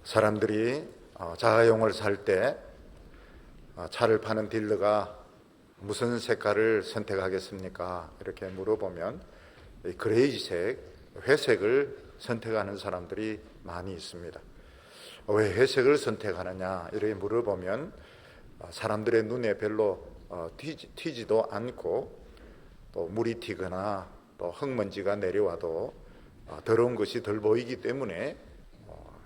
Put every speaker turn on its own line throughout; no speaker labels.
사람들이 자가용을 살 때 차를 파는 딜러가 무슨 색깔을 선택하겠습니까? 이렇게 물어보면 그레이색, 회색을 선택하는 사람들이 많이 있습니다. 왜 회색을 선택하느냐 이렇게 물어보면 사람들의 눈에 별로 튀지도 않고 또 물이 튀거나 또 흙먼지가 내려와도 더러운 것이 덜 보이기 때문에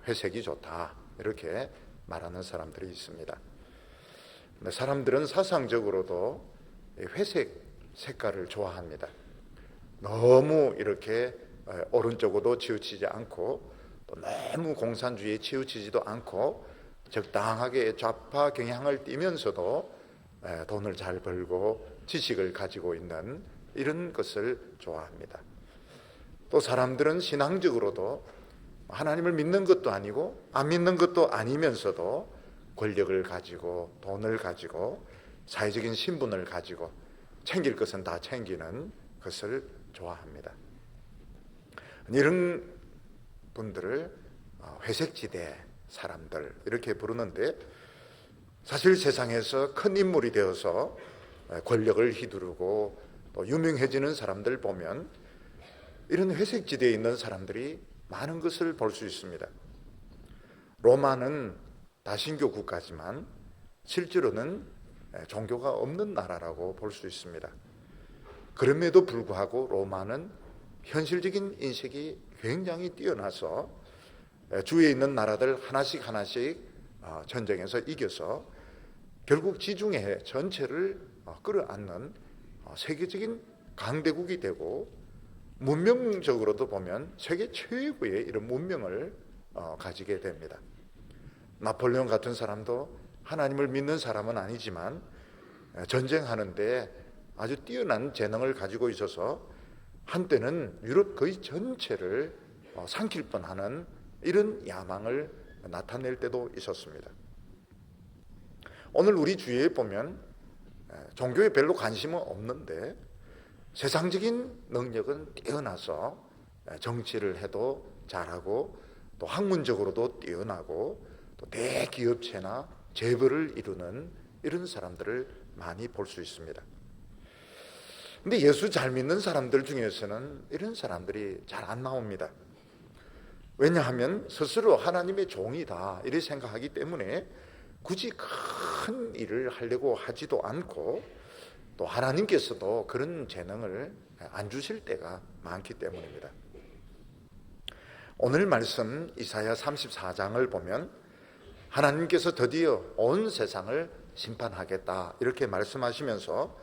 회색이 좋다 이렇게 말하는 사람들이 있습니다. 사람들은 사상적으로도 회색 색깔을 좋아합니다. 너무 이렇게 오른쪽으로 치우치지 않고 또 너무 공산주의에 치우치지도 않고 적당하게 좌파 경향을 띠면서도 돈을 잘 벌고 지식을 가지고 있는 이런 것을 좋아합니다. 또 사람들은 신앙적으로도 하나님을 믿는 것도 아니고 안 믿는 것도 아니면서도 권력을 가지고 돈을 가지고 사회적인 신분을 가지고 챙길 것은 다 챙기는 것을 좋아합니다. 이런 분들을 회색지대 사람들 이렇게 부르는데, 사실 세상에서 큰 인물이 되어서 권력을 휘두르고 또 유명해지는 사람들 보면 이런 회색지대에 있는 사람들이 많은 것을 볼 수 있습니다. 로마는 다신교 국가지만 실제로는 종교가 없는 나라라고 볼 수 있습니다. 그럼에도 불구하고 로마는 현실적인 인식이 굉장히 뛰어나서 주위에 있는 나라들 하나씩 전쟁에서 이겨서 결국 지중해 전체를 끌어안는 세계적인 강대국이 되고, 문명적으로도 보면 세계 최고의 이런 문명을 가지게 됩니다. 나폴레옹 같은 사람도 하나님을 믿는 사람은 아니지만 전쟁하는데 아주 뛰어난 재능을 가지고 있어서 한때는 유럽 거의 전체를 삼킬 뻔하는 이런 야망을 나타낼 때도 있었습니다. 오늘 우리 주위에 보면 종교에 별로 관심은 없는데 세상적인 능력은 뛰어나서 정치를 해도 잘하고 또 학문적으로도 뛰어나고 또 대기업체나 재벌을 이루는 이런 사람들을 많이 볼 수 있습니다. 근데 예수 잘 믿는 사람들 중에서는 이런 사람들이 잘 안 나옵니다. 왜냐하면 스스로 하나님의 종이다 이렇게 생각하기 때문에 굳이 큰 일을 하려고 하지도 않고, 또 하나님께서도 그런 재능을 안 주실 때가 많기 때문입니다. 오늘 말씀 이사야 34장을 보면 하나님께서 드디어 온 세상을 심판하겠다 이렇게 말씀하시면서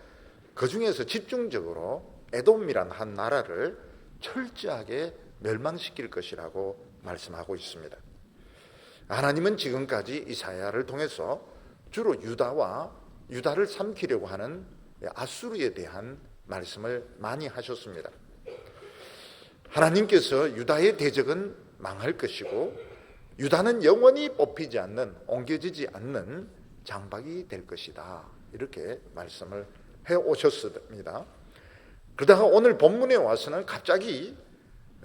그 중에서 집중적으로 에돔이란 한 나라를 철저하게 멸망시킬 것이라고 말씀하고 있습니다. 하나님은 지금까지 이사야를 통해서 주로 유다를 삼키려고 하는 아수르에 대한 말씀을 많이 하셨습니다. 하나님께서 유다의 대적은 망할 것이고 유다는 영원히 뽑히지 않는, 옮겨지지 않는 장박이 될 것이다 이렇게 말씀을 해오셨습니다. 그러다가 오늘 본문에 와서는 갑자기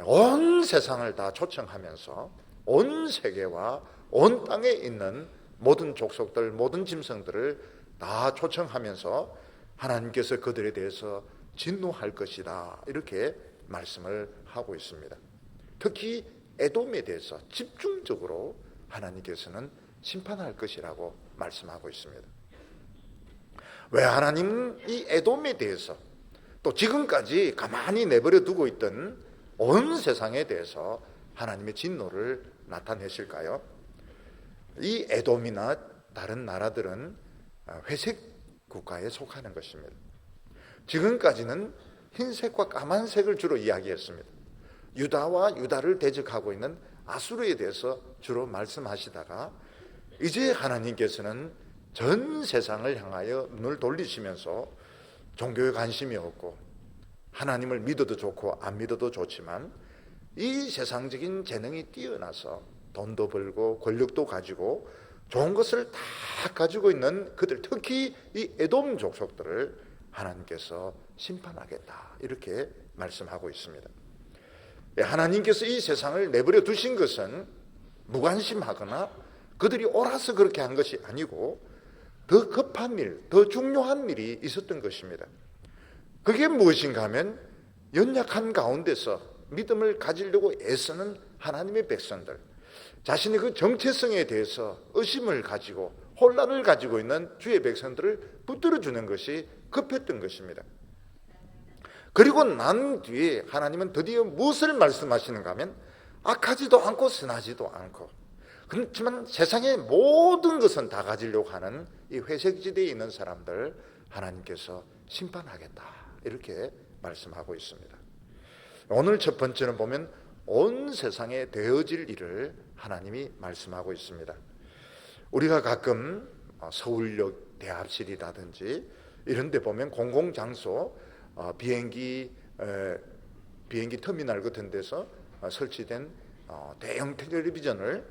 온 세상을 다 초청하면서 온 세계와 온 땅에 있는 모든 족속들, 모든 짐승들을 다 초청하면서 하나님께서 그들에 대해서 진노할 것이다 이렇게 말씀을 하고 있습니다. 특히 에돔에 대해서 집중적으로 하나님께서는 심판할 것이라고 말씀하고 있습니다. 왜 하나님은 이 에돔에 대해서 또 지금까지 가만히 내버려 두고 있던 온 세상에 대해서 하나님의 진노를 나타내실까요? 이 에돔이나 다른 나라들은 회색 국가에 속하는 것입니다. 지금까지는 흰색과 까만색을 주로 이야기했습니다. 유다와 유다를 대적하고 있는 아수르에 대해서 주로 말씀하시다가 이제 하나님께서는 전 세상을 향하여 눈을 돌리시면서 종교에 관심이 없고 하나님을 믿어도 좋고 안 믿어도 좋지만 이 세상적인 재능이 뛰어나서 돈도 벌고 권력도 가지고 좋은 것을 다 가지고 있는 그들, 특히 이 에돔 족속들을 하나님께서 심판하겠다 이렇게 말씀하고 있습니다. 하나님께서 이 세상을 내버려 두신 것은 무관심하거나 그들이 옳아서 그렇게 한 것이 아니고 더 급한 일, 더 중요한 일이 있었던 것입니다. 그게 무엇인가 하면 연약한 가운데서 믿음을 가지려고 애쓰는 하나님의 백성들, 자신의 그 정체성에 대해서 의심을 가지고 혼란을 가지고 있는 주의 백성들을 붙들어주는 것이 급했던 것입니다. 그리고 난 뒤에 하나님은 드디어 무엇을 말씀하시는가 하면 악하지도 않고 선하지도 않고, 그렇지만 세상의 모든 것은 다 가지려고 하는 이 회색지대에 있는 사람들 하나님께서 심판하겠다, 이렇게 말씀하고 있습니다. 오늘 첫 번째는 보면 온 세상에 되어질 일을 하나님이 말씀하고 있습니다. 우리가 가끔 서울역 대합실이라든지 이런 데 보면 공공장소, 비행기 터미널 같은 데서 설치된 대형 텔레비전을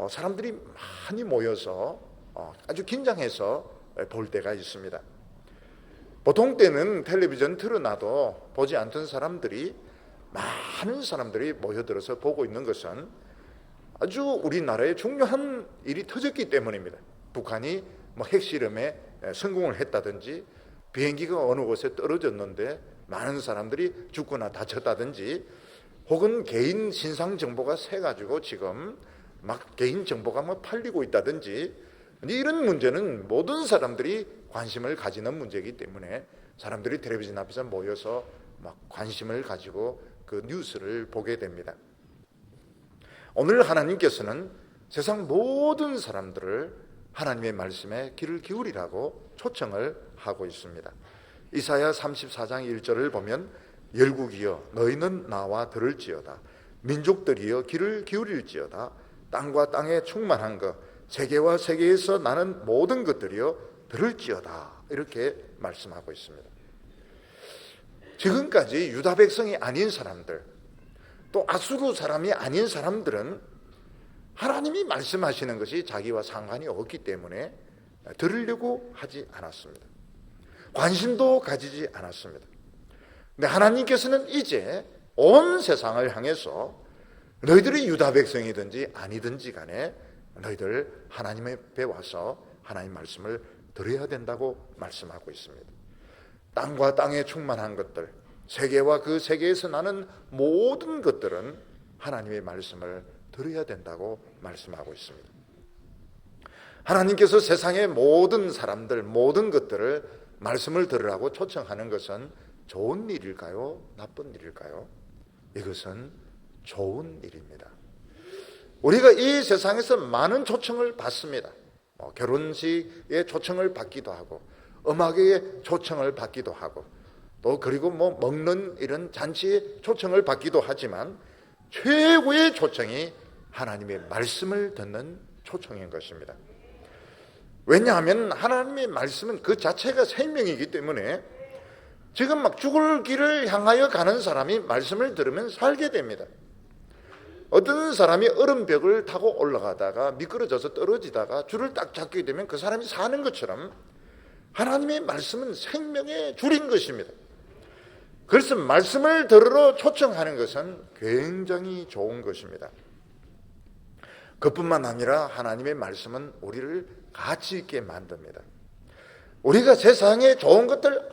사람들이 많이 모여서 아주 긴장해서 볼 때가 있습니다. 보통 때는 텔레비전 틀어놔도 보지 않던 사람들이, 많은 사람들이 모여들어서 보고 있는 것은 아주 우리나라에 중요한 일이 터졌기 때문입니다. 북한이 핵실험에 성공을 했다든지, 비행기가 어느 곳에 떨어졌는데 많은 사람들이 죽거나 다쳤다든지, 혹은 개인 신상 정보가 새가지고 지금 막 개인 정보가 팔리고 있다든지, 이런 문제는 모든 사람들이 관심을 가지는 문제이기 때문에 사람들이 텔레비전 앞에서 모여서 막 관심을 가지고 그 뉴스를 보게 됩니다. 오늘 하나님께서는 세상 모든 사람들을 하나님의 말씀에 귀를 기울이라고 초청을 하고 있습니다. 이사야 34장 1절을 보면 열국이여 너희는 나와 들을지어다, 민족들이여 귀를 기울일지어다, 땅과 땅에 충만한 것, 세계와 세계에서 나는 모든 것들이여 들을지어다, 이렇게 말씀하고 있습니다. 지금까지 유다 백성이 아닌 사람들, 또 아수르 사람이 아닌 사람들은 하나님이 말씀하시는 것이 자기와 상관이 없기 때문에 들으려고 하지 않았습니다. 관심도 가지지 않았습니다. 근데 하나님께서는 이제 온 세상을 향해서 너희들이 유다 백성이든지 아니든지 간에 너희들 하나님 앞에 와서 하나님 말씀을 들어야 된다고 말씀하고 있습니다. 땅과 땅에 충만한 것들, 세계와 그 세계에서 나는 모든 것들은 하나님의 말씀을 들어야 된다고 말씀하고 있습니다. 하나님께서 세상의 모든 사람들, 모든 것들을 말씀을 들으라고 초청하는 것은 좋은 일일까요? 나쁜 일일까요? 이것은 좋은 일입니다. 우리가 이 세상에서 많은 초청을 받습니다. 결혼식에 초청을 받기도 하고, 음악에 초청을 받기도 하고, 또 그리고 먹는 이런 잔치에 초청을 받기도 하지만 최고의 초청이 하나님의 말씀을 듣는 초청인 것입니다. 왜냐하면 하나님의 말씀은 그 자체가 생명이기 때문에 지금 막 죽을 길을 향하여 가는 사람이 말씀을 들으면 살게 됩니다. 어떤 사람이 얼음벽을 타고 올라가다가 미끄러져서 떨어지다가 줄을 딱 잡게 되면 그 사람이 사는 것처럼 하나님의 말씀은 생명의 줄인 것입니다. 그래서 말씀을 들으러 초청하는 것은 굉장히 좋은 것입니다. 그뿐만 아니라 하나님의 말씀은 우리를 가치 있게 만듭니다. 우리가 세상에 좋은 것들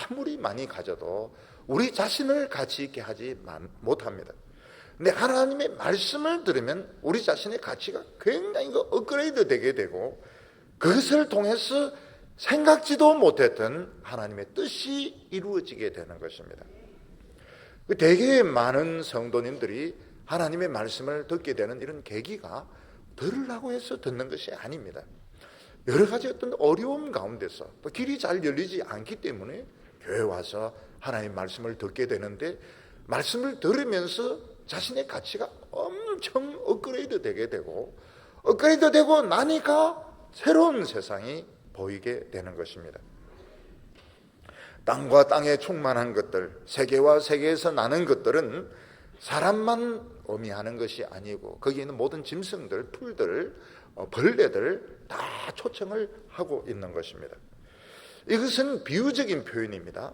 아무리 많이 가져도 우리 자신을 가치 있게 하지 못합니다. 근데 하나님의 말씀을 들으면 우리 자신의 가치가 굉장히 업그레이드 되게 되고, 그것을 통해서 생각지도 못했던 하나님의 뜻이 이루어지게 되는 것입니다. 되게 많은 성도님들이 하나님의 말씀을 듣게 되는 이런 계기가 들으려고 해서 듣는 것이 아닙니다. 여러 가지 어떤 어려움 가운데서 또 길이 잘 열리지 않기 때문에 교회 와서 하나님의 말씀을 듣게 되는데, 말씀을 들으면서 자신의 가치가 엄청 업그레이드 되게 되고, 업그레이드 되고 나니까 새로운 세상이 보이게 되는 것입니다. 땅과 땅에 충만한 것들, 세계와 세계에서 나는 것들은 사람만 의미하는 것이 아니고 거기에 있는 모든 짐승들, 풀들, 벌레들 다 초청을 하고 있는 것입니다. 이것은 비유적인 표현입니다.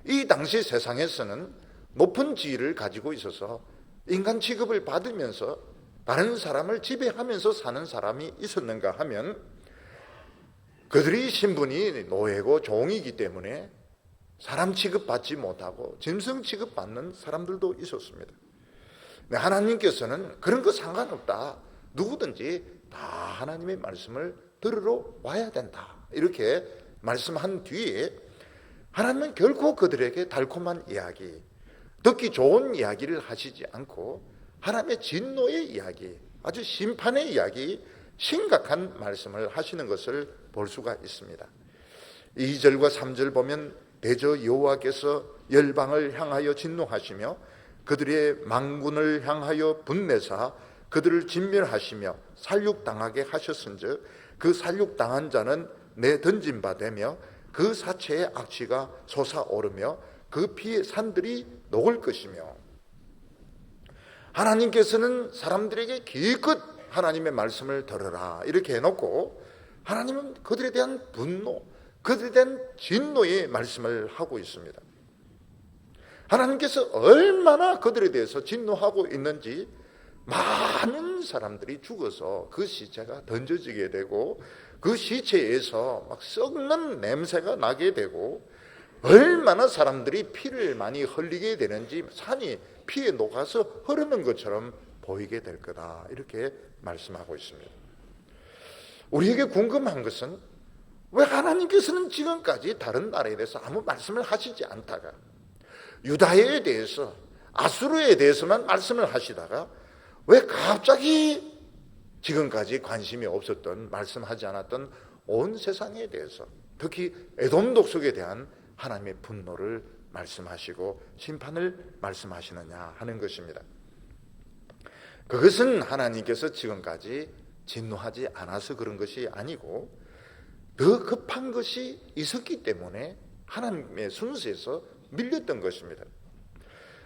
이 당시 세상에서는 높은 지위를 가지고 있어서 인간 취급을 받으면서 다른 사람을 지배하면서 사는 사람이 있었는가 하면 그들이 신분이 노예고 종이기 때문에 사람 취급받지 못하고 짐승 취급받는 사람들도 있었습니다. 하나님께서는 그런 거 상관없다, 누구든지 다 하나님의 말씀을 들으러 와야 된다, 이렇게 말씀한 뒤에 하나님은 결코 그들에게 달콤한 이야기, 듣기 좋은 이야기를 하시지 않고 하나님의 진노의 이야기, 아주 심판의 이야기, 심각한 말씀을 하시는 것을 볼 수가 있습니다. 2절과 3절 보면 대저 여호와께서 열방을 향하여 진노하시며 그들의 망군을 향하여 분내사 그들을 진멸하시며 살육당하게 하셨은즉 그 살육당한 자는 내 던진 바 되며 그 사체의 악취가 솟아오르며 그 피의 산들이 녹을 것이며, 하나님께서는 사람들에게 기껏 하나님의 말씀을 들으라 이렇게 해놓고 하나님은 그들에 대한 분노, 그들에 대한 진노의 말씀을 하고 있습니다. 하나님께서 얼마나 그들에 대해서 진노하고 있는지, 많은 사람들이 죽어서 그 시체가 던져지게 되고 그 시체에서 막 썩는 냄새가 나게 되고 얼마나 사람들이 피를 많이 흘리게 되는지 산이 피에 녹아서 흐르는 것처럼 보이게 될 거다, 이렇게 말씀하고 있습니다. 우리에게 궁금한 것은 왜 하나님께서는 지금까지 다른 나라에 대해서 아무 말씀을 하시지 않다가 유다에 대해서, 아수르에 대해서만 말씀을 하시다가 왜 갑자기 지금까지 관심이 없었던, 말씀하지 않았던 온 세상에 대해서, 특히 에돔 독속에 대한 하나님의 분노를 말씀하시고 심판을 말씀하시느냐 하는 것입니다. 그것은 하나님께서 지금까지 진노하지 않아서 그런 것이 아니고 더 급한 것이 있었기 때문에 하나님의 순서에서 밀렸던 것입니다.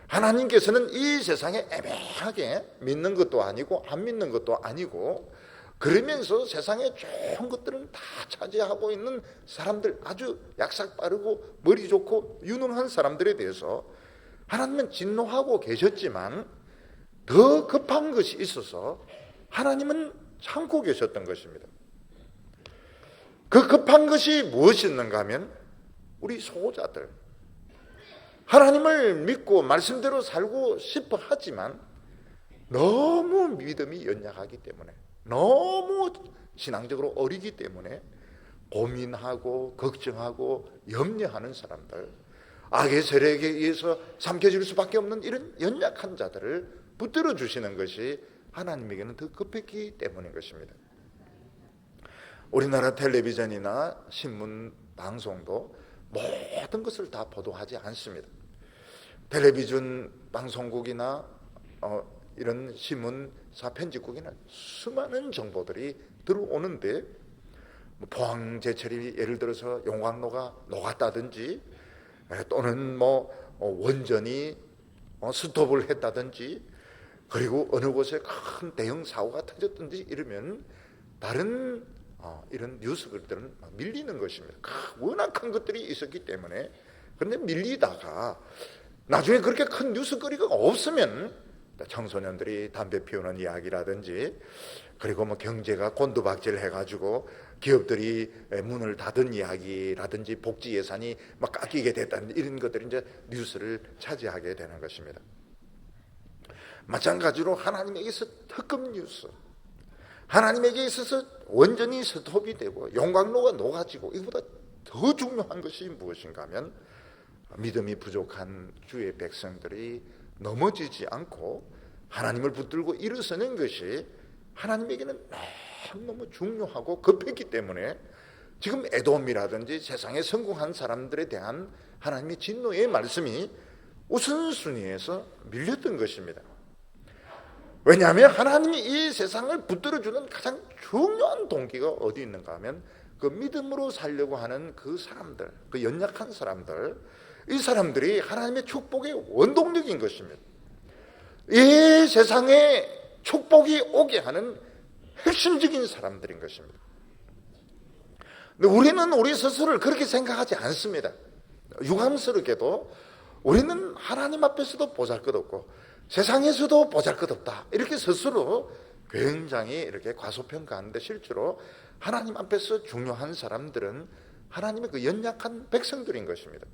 하나님께서는 이 세상에 애매하게 믿는 것도 아니고 안 믿는 것도 아니고 그러면서 세상에 좋은 것들은 다 차지하고 있는 사람들, 아주 약삭 빠르고 머리 좋고 유능한 사람들에 대해서 하나님은 진노하고 계셨지만 더 급한 것이 있어서 하나님은 참고 계셨던 것입니다. 그 급한 것이 무엇이었는가 하면 우리 소자들, 하나님을 믿고 말씀대로 살고 싶어 하지만 너무 믿음이 연약하기 때문에, 너무 신앙적으로 어리기 때문에 고민하고 걱정하고 염려하는 사람들, 악의 세력에 의해서 삼켜질 수밖에 없는 이런 연약한 자들을 붙들어 주시는 것이 하나님에게는 더 급했기 때문인 것입니다. 우리나라 텔레비전이나 신문 방송도 모든 것을 다 보도하지 않습니다. 텔레비전 방송국이나 이런 신문사 편집국에는 수많은 정보들이 들어오는데, 포항제철이 예를 들어서 용광로가 녹았다든지, 또는 원전이 스톱을 했다든지, 그리고 어느 곳에 큰 대형 사고가 터졌든지 이러면 다른 이런 뉴스들은 밀리는 것입니다. 워낙 큰 것들이 있었기 때문에. 그런데 밀리다가 나중에 그렇게 큰 뉴스거리가 없으면 청소년들이 담배 피우는 이야기라든지, 그리고 경제가 곤두박질 해가지고 기업들이 문을 닫은 이야기라든지, 복지 예산이 막 깎이게 됐다는 이런 것들이 이제 뉴스를 차지하게 되는 것입니다. 마찬가지로 하나님에게서 특급 뉴스, 하나님에게 있어서 원전이 스톱이 되고 용광로가 녹아지고, 이거보다 더 중요한 것이 무엇인가 하면 믿음이 부족한 주의 백성들이 넘어지지 않고 하나님을 붙들고 일어서는 것이 하나님에게는 너무 중요하고 급했기 때문에 지금 에돔이라든지 세상에 성공한 사람들에 대한 하나님의 진노의 말씀이 우선순위에서 밀렸던 것입니다. 왜냐하면 하나님이 이 세상을 붙들어주는 가장 중요한 동기가 어디 있는가 하면 그 믿음으로 살려고 하는 그 사람들, 그 연약한 사람들, 이 사람들이 하나님의 축복의 원동력인 것입니다. 이 세상에 축복이 오게 하는 핵심적인 사람들인 것입니다. 근데 우리는 우리 스스로를 그렇게 생각하지 않습니다. 유감스럽게도 우리는 하나님 앞에서도 보잘것없고 세상에서도 보잘것없다, 이렇게 스스로 굉장히 이렇게 과소평가하는데 실제로 하나님 앞에서 중요한 사람들은 하나님의 그 연약한 백성들인 것입니다.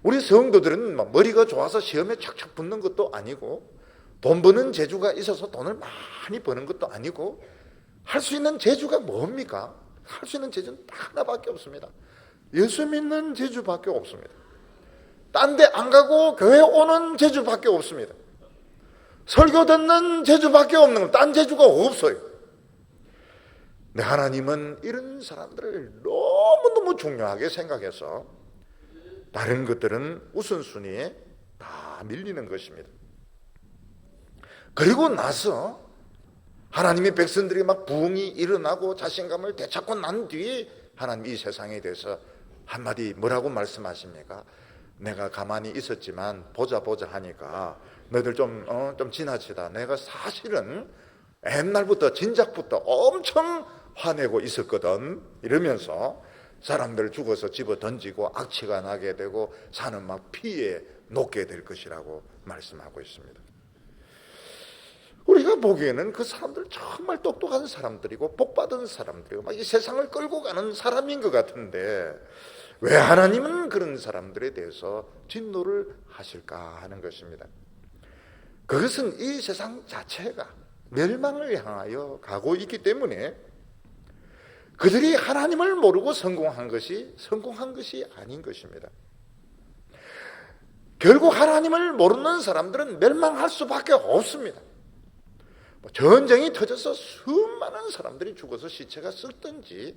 우리 성도들은 머리가 좋아서 시험에 척척 붙는 것도 아니고 돈 버는 재주가 있어서 돈을 많이 버는 것도 아니고 할 수 있는 재주가 뭡니까? 할 수 있는 재주는 딱 하나밖에 없습니다. 예수 믿는 재주밖에 없습니다. 딴 데 안 가고 교회 오는 재주밖에 없습니다. 설교 듣는 재주밖에 없는 건 딴 재주가 없어요. 근데 하나님은 이런 사람들을 너무너무 중요하게 생각해서 다른 것들은 우선순위에 다 밀리는 것입니다. 그리고 나서 하나님의 백성들이 막 부흥이 일어나고 자신감을 되찾고 난 뒤에 하나님 이 세상에 대해서 한마디 뭐라고 말씀하십니까? 내가 가만히 있었지만 보자 하니까 너희들 좀 지나치다. 내가 사실은 옛날부터 진작부터 엄청 화내고 있었거든. 이러면서 사람들 죽어서 집어 던지고 악취가 나게 되고 산은 막 피에 녹게 될 것이라고 말씀하고 있습니다. 우리가 보기에는 그 사람들 정말 똑똑한 사람들이고 복받은 사람들이고 막 이 세상을 끌고 가는 사람인 것 같은데 왜 하나님은 그런 사람들에 대해서 진노를 하실까 하는 것입니다. 그것은 이 세상 자체가 멸망을 향하여 가고 있기 때문에 그들이 하나님을 모르고 성공한 것이 아닌 것입니다. 결국 하나님을 모르는 사람들은 멸망할 수밖에 없습니다. 전쟁이 터져서 수많은 사람들이 죽어서 시체가 썩든지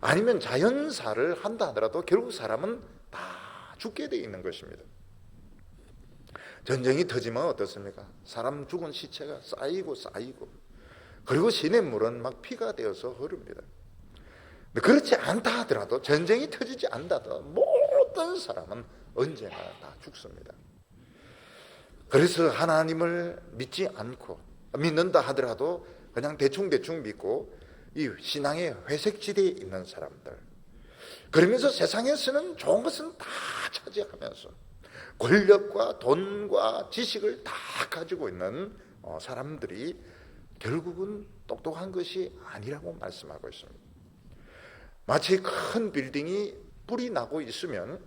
아니면 자연사를 한다 하더라도 결국 사람은 다 죽게 되어 있는 것입니다. 전쟁이 터지면 어떻습니까? 사람 죽은 시체가 쌓이고 그리고 시냇물은 막 피가 되어서 흐릅니다. 그렇지 않다 하더라도 전쟁이 터지지 않다도 모든 사람은 언제나 다 죽습니다. 그래서 하나님을 믿지 않고 믿는다 하더라도 그냥 대충 믿고 이 신앙의 회색지대에 있는 사람들, 그러면서 세상에서는 좋은 것은 다 차지하면서 권력과 돈과 지식을 다 가지고 있는 사람들이 결국은 똑똑한 것이 아니라고 말씀하고 있습니다. 마치 큰 빌딩이 불이 나고 있으면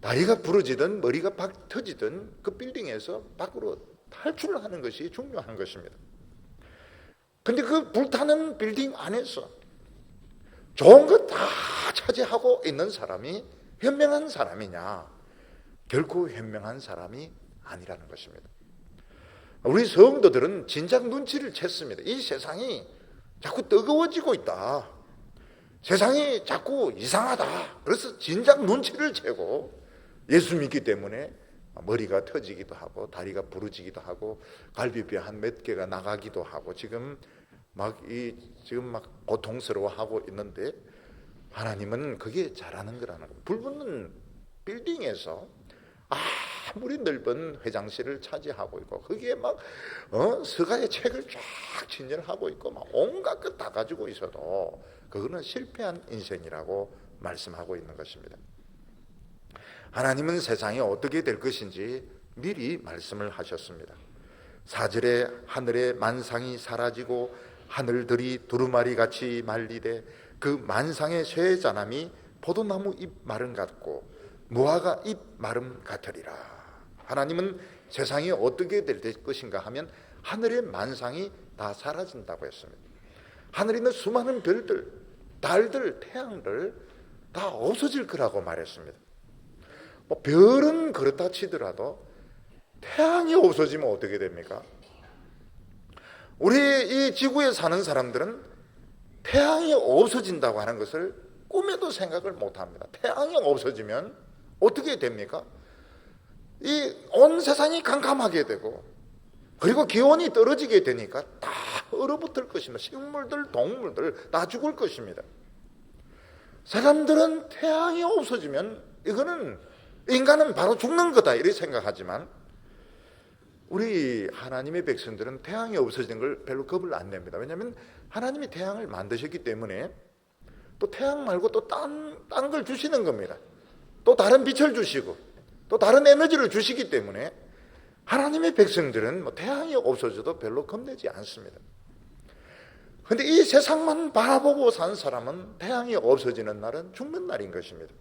다리가 부러지든 머리가 팍 터지든 그 빌딩에서 밖으로 탈출을 하는 것이 중요한 것입니다. 근데 그 불타는 빌딩 안에서 좋은 것 다 차지하고 있는 사람이 현명한 사람이냐? 결코 현명한 사람이 아니라는 것입니다. 우리 성도들은 진작 눈치를 챘습니다. 이 세상이 자꾸 뜨거워지고 있다. 세상이 자꾸 이상하다. 그래서 진작 눈치를 채고 예수 믿기 때문에 머리가 터지기도 하고 다리가 부러지기도 하고 갈비뼈 한 몇 개가 나가기도 하고 지금 막 고통스러워하고 있는데 하나님은 그게 잘하는 거라는 거예요. 불붙는 빌딩에서 아무리 넓은 회장실을 차지하고 있고 거기에 막 서가의 책을 쫙 진열하고 있고 막 온갖 것 다 가지고 있어도 그거는 실패한 인생이라고 말씀하고 있는 것입니다. 하나님은 세상이 어떻게 될 것인지 미리 말씀을 하셨습니다. 4절에 하늘의 만상이 사라지고 하늘들이 두루마리 같이 말리되 그 만상의 쇠자남이 포도나무 잎 마름 같고 무화과 잎 마름 같으리라. 하나님은 세상이 어떻게 될 것인가 하면 하늘의 만상이 다 사라진다고 했습니다. 하늘에 있는 수많은 별들, 달들, 태양들 다 없어질 거라고 말했습니다. 별은 그렇다 치더라도 태양이 없어지면 어떻게 됩니까? 우리 이 지구에 사는 사람들은 태양이 없어진다고 하는 것을 꿈에도 생각을 못합니다. 태양이 없어지면 어떻게 됩니까? 이 온 세상이 캄캄하게 되고 그리고 기온이 떨어지게 되니까 다 얼어붙을 것입니다. 식물들, 동물들 다 죽을 것입니다. 사람들은 태양이 없어지면 이거는 인간은 바로 죽는 거다 이렇게 생각하지만 우리 하나님의 백성들은 태양이 없어지는 걸 별로 겁을 안 냅니다. 왜냐하면 하나님이 태양을 만드셨기 때문에 또 태양 말고 또 딴 걸 주시는 겁니다. 또 다른 빛을 주시고 또 다른 에너지를 주시기 때문에 하나님의 백성들은 뭐 태양이 없어져도 별로 겁내지 않습니다. 그런데 이 세상만 바라보고 산 사람은 태양이 없어지는 날은 죽는 날인 것입니다.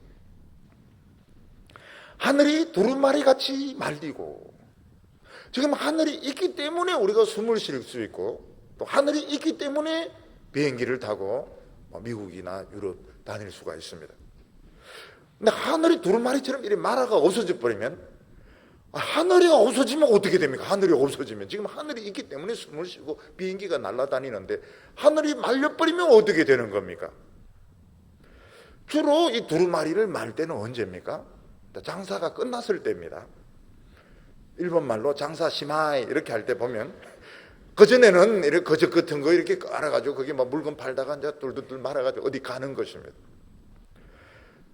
하늘이 두루마리 같이 말리고, 지금 하늘이 있기 때문에 우리가 숨을 쉴 수 있고, 또 하늘이 있기 때문에 비행기를 타고 미국이나 유럽 다닐 수가 있습니다. 근데 하늘이 두루마리처럼 이렇게 말아가 없어져 버리면, 하늘이 없어지면 어떻게 됩니까? 하늘이 없어지면, 지금 하늘이 있기 때문에 숨을 쉬고 비행기가 날아다니는데 하늘이 말려버리면 어떻게 되는 겁니까? 주로 이 두루마리를 말 때는 언제입니까? 장사가 끝났을 때입니다. 일본 말로 장사 시마이 이렇게 할 때 보면, 그전에는 이렇게 거적 같은 거 이렇게 깔아가지고 거기 막 물건 팔다가 이제 뚫뚫 말아가지고 어디 가는 것입니다.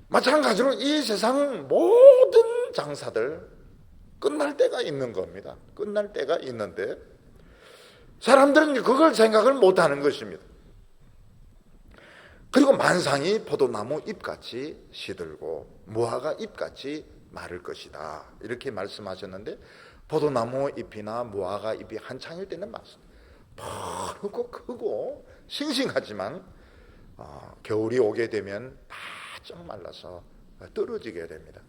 마찬가지로 이 세상 모든 장사들 끝날 때가 있는 겁니다. 끝날 때가 있는데 사람들은 그걸 생각을 못하는 것입니다. 그리고 만상이 포도나무 잎같이 시들고 무화과 잎같이 마를 것이다, 이렇게 말씀하셨는데, 포도나무 잎이나 무화과 잎이 한창일 때는 맞습니다. 푸르고 크고 싱싱하지만 겨울이 오게 되면 바짝 말라서 떨어지게 됩니다.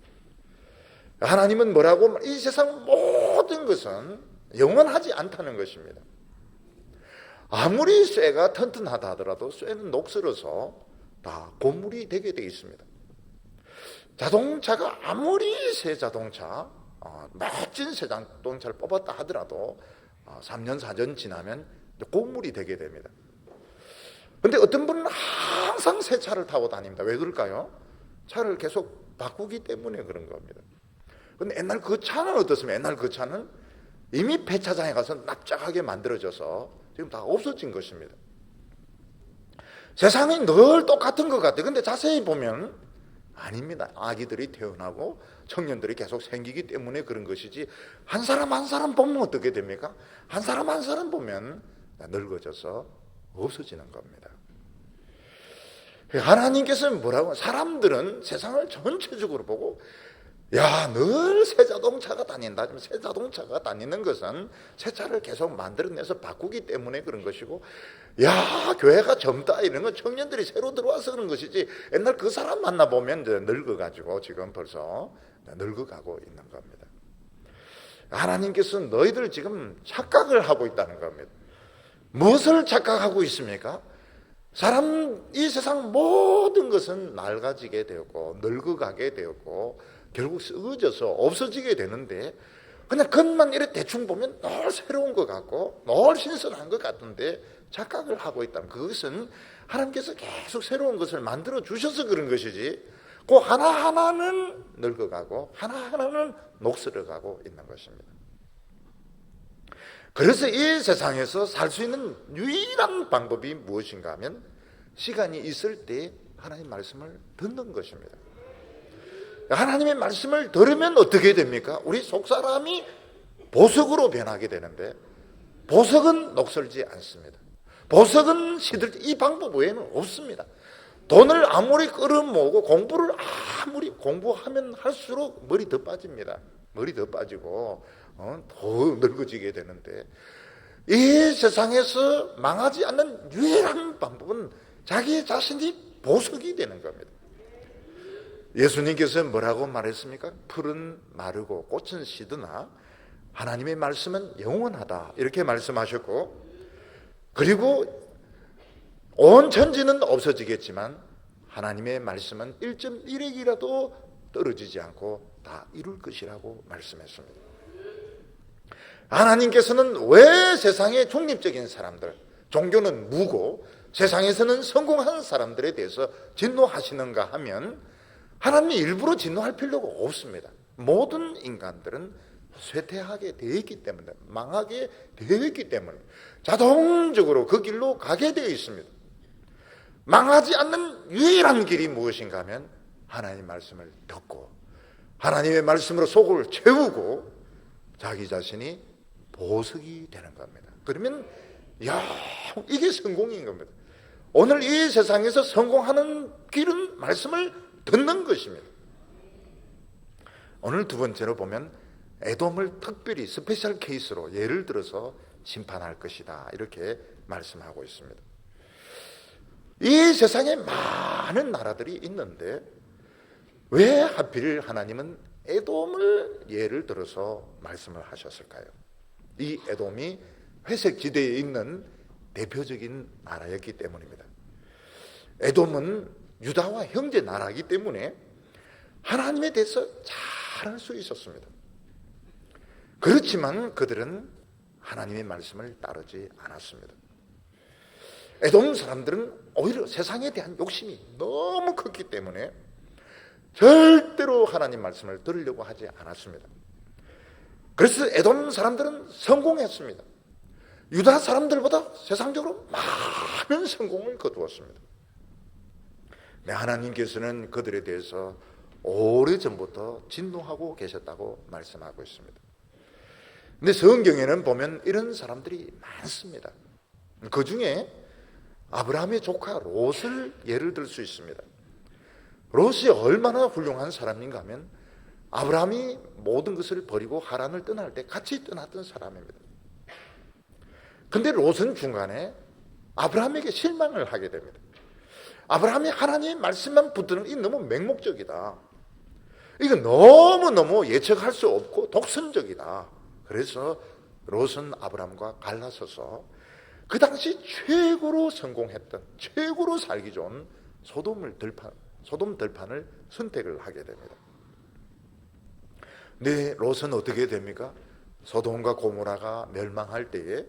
하나님은 뭐라고? 이 세상 모든 것은 영원하지 않다는 것입니다. 아무리 쇠가 튼튼하다 하더라도 쇠는 녹슬어서 다 고물이 되게 되어 있습니다. 자동차가 아무리 새 자동차, 멋진 새 자동차를 뽑았다 하더라도 3년 4년 지나면 고물이 되게 됩니다. 그런데 어떤 분은 항상 새 차를 타고 다닙니다. 왜 그럴까요? 차를 계속 바꾸기 때문에 그런 겁니다. 근데 옛날 그 차는 어떻습니까? 옛날 그 차는 이미 폐차장에 가서 납작하게 만들어져서 지금 다 없어진 것입니다. 세상이 늘 똑같은 것 같아요. 근데 자세히 보면 아닙니다. 아기들이 태어나고 청년들이 계속 생기기 때문에 그런 것이지, 한 사람 한 사람 보면 어떻게 됩니까? 한 사람 한 사람 보면 늙어져서 없어지는 겁니다. 하나님께서는 뭐라고? 사람들은 세상을 전체적으로 보고, 야, 늘 새 자동차가 다닌다. 새 자동차가 다니는 것은 새 차를 계속 만들어내서 바꾸기 때문에 그런 것이고, 야, 교회가 젊다 이런 건 청년들이 새로 들어와서 그런 것이지, 옛날 그 사람 만나보면 이제 늙어가지고 지금 벌써 늙어가고 있는 겁니다. 하나님께서는 너희들 지금 착각을 하고 있다는 겁니다. 무엇을 착각하고 있습니까? 이 세상 모든 것은 낡아지게 되었고 늙어가게 되었고 결국 썩어져서 없어지게 되는데, 그냥 겉만 이렇게 대충 보면 늘 새로운 것 같고 늘 신선한 것 같은데 착각을 하고 있다는, 그것은 하나님께서 계속 새로운 것을 만들어 주셔서 그런 것이지, 그 하나하나는 늙어가고 하나하나는 녹슬어가고 있는 것입니다. 그래서 이 세상에서 살 수 있는 유일한 방법이 무엇인가 하면, 시간이 있을 때 하나님의 말씀을 듣는 것입니다. 하나님의 말씀을 들으면 어떻게 됩니까? 우리 속사람이 보석으로 변하게 되는데, 보석은 녹슬지 않습니다. 보석은 시들 이 방법 외에는 없습니다. 돈을 아무리 끌어모으고 공부를 아무리 공부하면 할수록 머리 더 빠집니다. 머리 더 빠지고 더 늙어지게 되는데, 이 세상에서 망하지 않는 유일한 방법은 자기 자신이 보석이 되는 겁니다. 예수님께서 뭐라고 말했습니까? 풀은 마르고 꽃은 시드나 하나님의 말씀은 영원하다, 이렇게 말씀하셨고, 그리고 온 천지는 없어지겠지만 하나님의 말씀은 1.1핵이라도 떨어지지 않고 다 이룰 것이라고 말씀했습니다. 하나님께서는 왜 세상의 중립적인 사람들, 종교는 무고 세상에서는 성공한 사람들에 대해서 진노하시는가 하면, 하나님이 일부러 진노할 필요가 없습니다. 모든 인간들은 쇠퇴하게 되어 있기 때문에, 망하게 되어 있기 때문에 자동적으로 그 길로 가게 되어 있습니다. 망하지 않는 유일한 길이 무엇인가 하면 하나님의 말씀을 듣고 하나님의 말씀으로 속을 채우고 자기 자신이 보석이 되는 겁니다. 그러면 이게 성공인 겁니다. 오늘 이 세상에서 성공하는 길은 말씀을 듣는 것입니다. 오늘 두 번째로 보면 에돔을 특별히 스페셜 케이스로 예를 들어서 심판할 것이다, 이렇게 말씀하고 있습니다. 이 세상에 많은 나라들이 있는데 왜 하필 하나님은 에돔을 예를 들어서 말씀을 하셨을까요? 이 에돔이 회색 지대에 있는 대표적인 나라였기 때문입니다. 에돔은 유다와 형제 나라이기 때문에 하나님에 대해서 잘 알 수 있었습니다. 그렇지만 그들은 하나님의 말씀을 따르지 않았습니다. 에돔 사람들은 오히려 세상에 대한 욕심이 너무 컸기 때문에 절대로 하나님 말씀을 들으려고 하지 않았습니다. 그래서 에돔 사람들은 성공했습니다. 유다 사람들보다 세상적으로 많은 성공을 거두었습니다. 하나님께서는 그들에 대해서 오래전부터 진노하고 계셨다고 말씀하고 있습니다. 근데 성경에는 보면 이런 사람들이 많습니다. 그 중에 아브라함의 조카 롯을 예를 들 수 있습니다. 롯이 얼마나 훌륭한 사람인가 하면 아브라함이 모든 것을 버리고 하란을 떠날 때 같이 떠났던 사람입니다. 근데 롯은 중간에 아브라함에게 실망을 하게 됩니다. 아브라함이 하나님의 말씀만 붙드는 게 너무 맹목적이다. 이거 너무너무 예측할 수 없고 독선적이다. 그래서 롯은 아브라함과 갈라서서 그 당시 최고로 성공했던, 최고로 살기 좋은 소돔 들판을 선택을 하게 됩니다. 근데 롯은 어떻게 됩니까? 소돔과 고모라가 멸망할 때에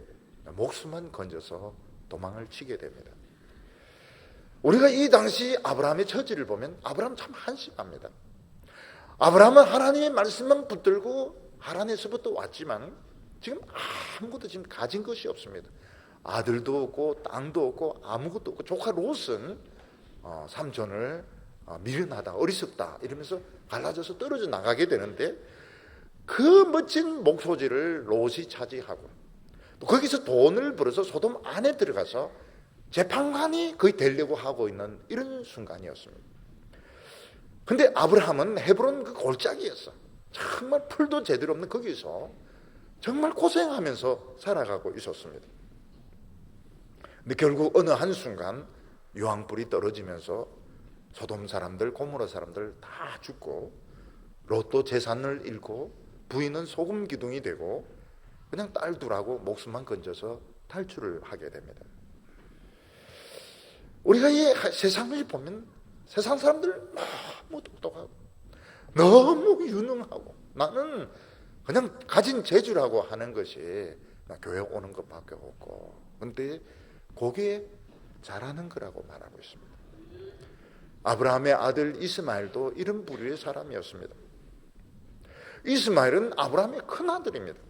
목숨만 건져서 도망을 치게 됩니다. 우리가 이 당시 아브라함의 처지를 보면 아브라함 참 한심합니다. 아브라함은 하나님의 말씀만 붙들고 하란에서부터 왔지만 지금 아무것도 지금 가진 것이 없습니다. 아들도 없고 땅도 없고 아무것도 없고, 조카 롯은 삼촌을 미련하다, 어리석다 이러면서 갈라져서 떨어져 나가게 되는데, 그 멋진 목소지를 롯이 차지하고 또 거기서 돈을 벌어서 소돔 안에 들어가서 재판관이 거의 되려고 하고 있는 이런 순간이었습니다. 근데 아브라함은 헤브론 그 골짜기에서 정말 풀도 제대로 없는 거기서 정말 고생하면서 살아가고 있었습니다. 근데 결국 어느 한순간 유황불이 떨어지면서 소돔 사람들, 고모라 사람들 다 죽고 롯도 재산을 잃고 부인은 소금 기둥이 되고 그냥 딸 둘하고 목숨만 건져서 탈출을 하게 됩니다. 우리가 이 세상을 보면 세상 사람들 너무 똑똑하고 너무 유능하고 나는 그냥 가진 재주라고 하는 것이 나 교회 오는 것밖에 없고, 근데 그게 잘하는 거라고 말하고 있습니다. 아브라함의 아들 이스마엘도 이런 부류의 사람이었습니다. 이스마엘은 아브라함의 큰아들입니다.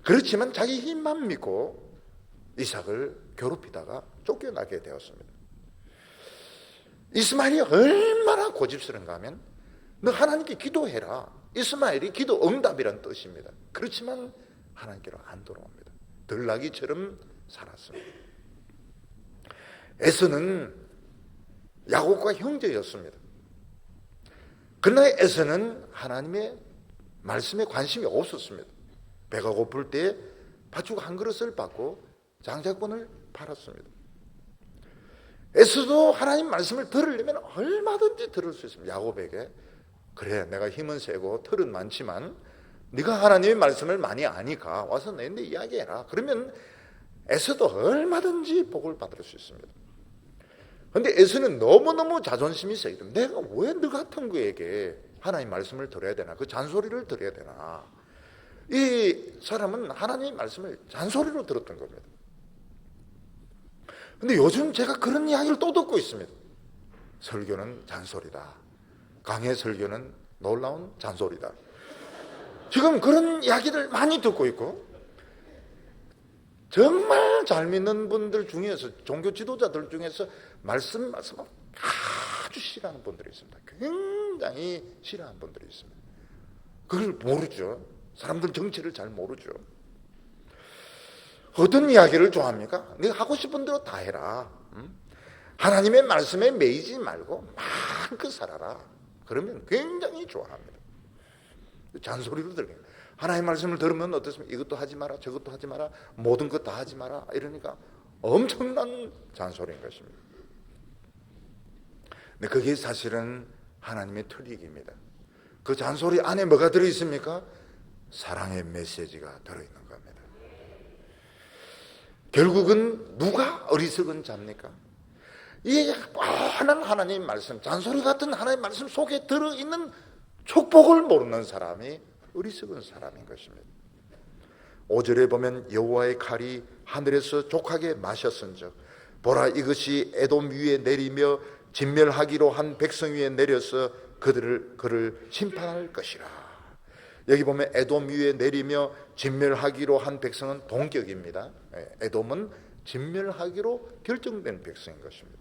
그렇지만 자기 힘만 믿고 이삭을 괴롭히다가 쫓겨나게 되었습니다. 이스마엘이 얼마나 고집스러운가 하면 너 하나님께 기도해라. 이스마엘이 기도 응답이란 뜻입니다. 그렇지만 하나님께로 안 돌아옵니다. 들나귀처럼 살았습니다. 에서는 야곱과 형제였습니다. 그러나 에서는 하나님의 말씀에 관심이 없었습니다. 배가 고플 때 팥죽 한 그릇을 받고 장자권을 팔았습니다. 에서도 하나님 말씀을 들으려면 얼마든지 들을 수 있습니다. 야곱에게 그래, 내가 힘은 세고 털은 많지만 네가 하나님의 말씀을 많이 아니까 와서 내한테 이야기해라. 그러면 에서도 얼마든지 복을 받을 수 있습니다. 그런데 에서는 너무너무 자존심이 세기 때문에 내가 왜 너 같은 거에게 하나님 말씀을 들어야 되나, 그 잔소리를 들어야 되나. 이 사람은 하나님의 말씀을 잔소리로 들었던 겁니다. 근데 요즘 제가 그런 이야기를 또 듣고 있습니다. 설교는 잔소리다. 강의 설교는 놀라운 잔소리다. 지금 그런 이야기를 많이 듣고 있고, 정말 잘 믿는 분들 중에서, 종교 지도자들 중에서 말씀을 아주 싫어하는 분들이 있습니다. 굉장히 싫어하는 분들이 있습니다. 그걸 모르죠. 사람들 정치를 잘 모르죠. 어떤 이야기를 좋아합니까? 네가 하고 싶은 대로 다 해라. 하나님의 말씀에 매이지 말고 마음껏 살아라. 그러면 굉장히 좋아합니다. 잔소리를 들어요. 하나님의 말씀을 들으면 어떻습니까? 이것도 하지 마라, 저것도 하지 마라, 모든 것 다 하지 마라, 이러니까 엄청난 잔소리인 것입니다. 근데 그게 사실은 하나님의 트릭입니다. 그 잔소리 안에 뭐가 들어있습니까? 사랑의 메시지가 들어있는 겁니다. 결국은 누가 어리석은 자입니까? 이 뻔한 하나님 말씀, 잔소리 같은 하나님 말씀 속에 들어있는 축복을 모르는 사람이 어리석은 사람인 것입니다. 5절에 보면 여호와의 칼이 하늘에서 족하게 마셨은즉 보라, 이것이 에돔 위에 내리며 진멸하기로 한 백성 위에 내려서 그를 심판할 것이라. 여기 보면 에돔 위에 내리며 진멸하기로 한 백성은 동격입니다. 에돔은 진멸하기로 결정된 백성인 것입니다.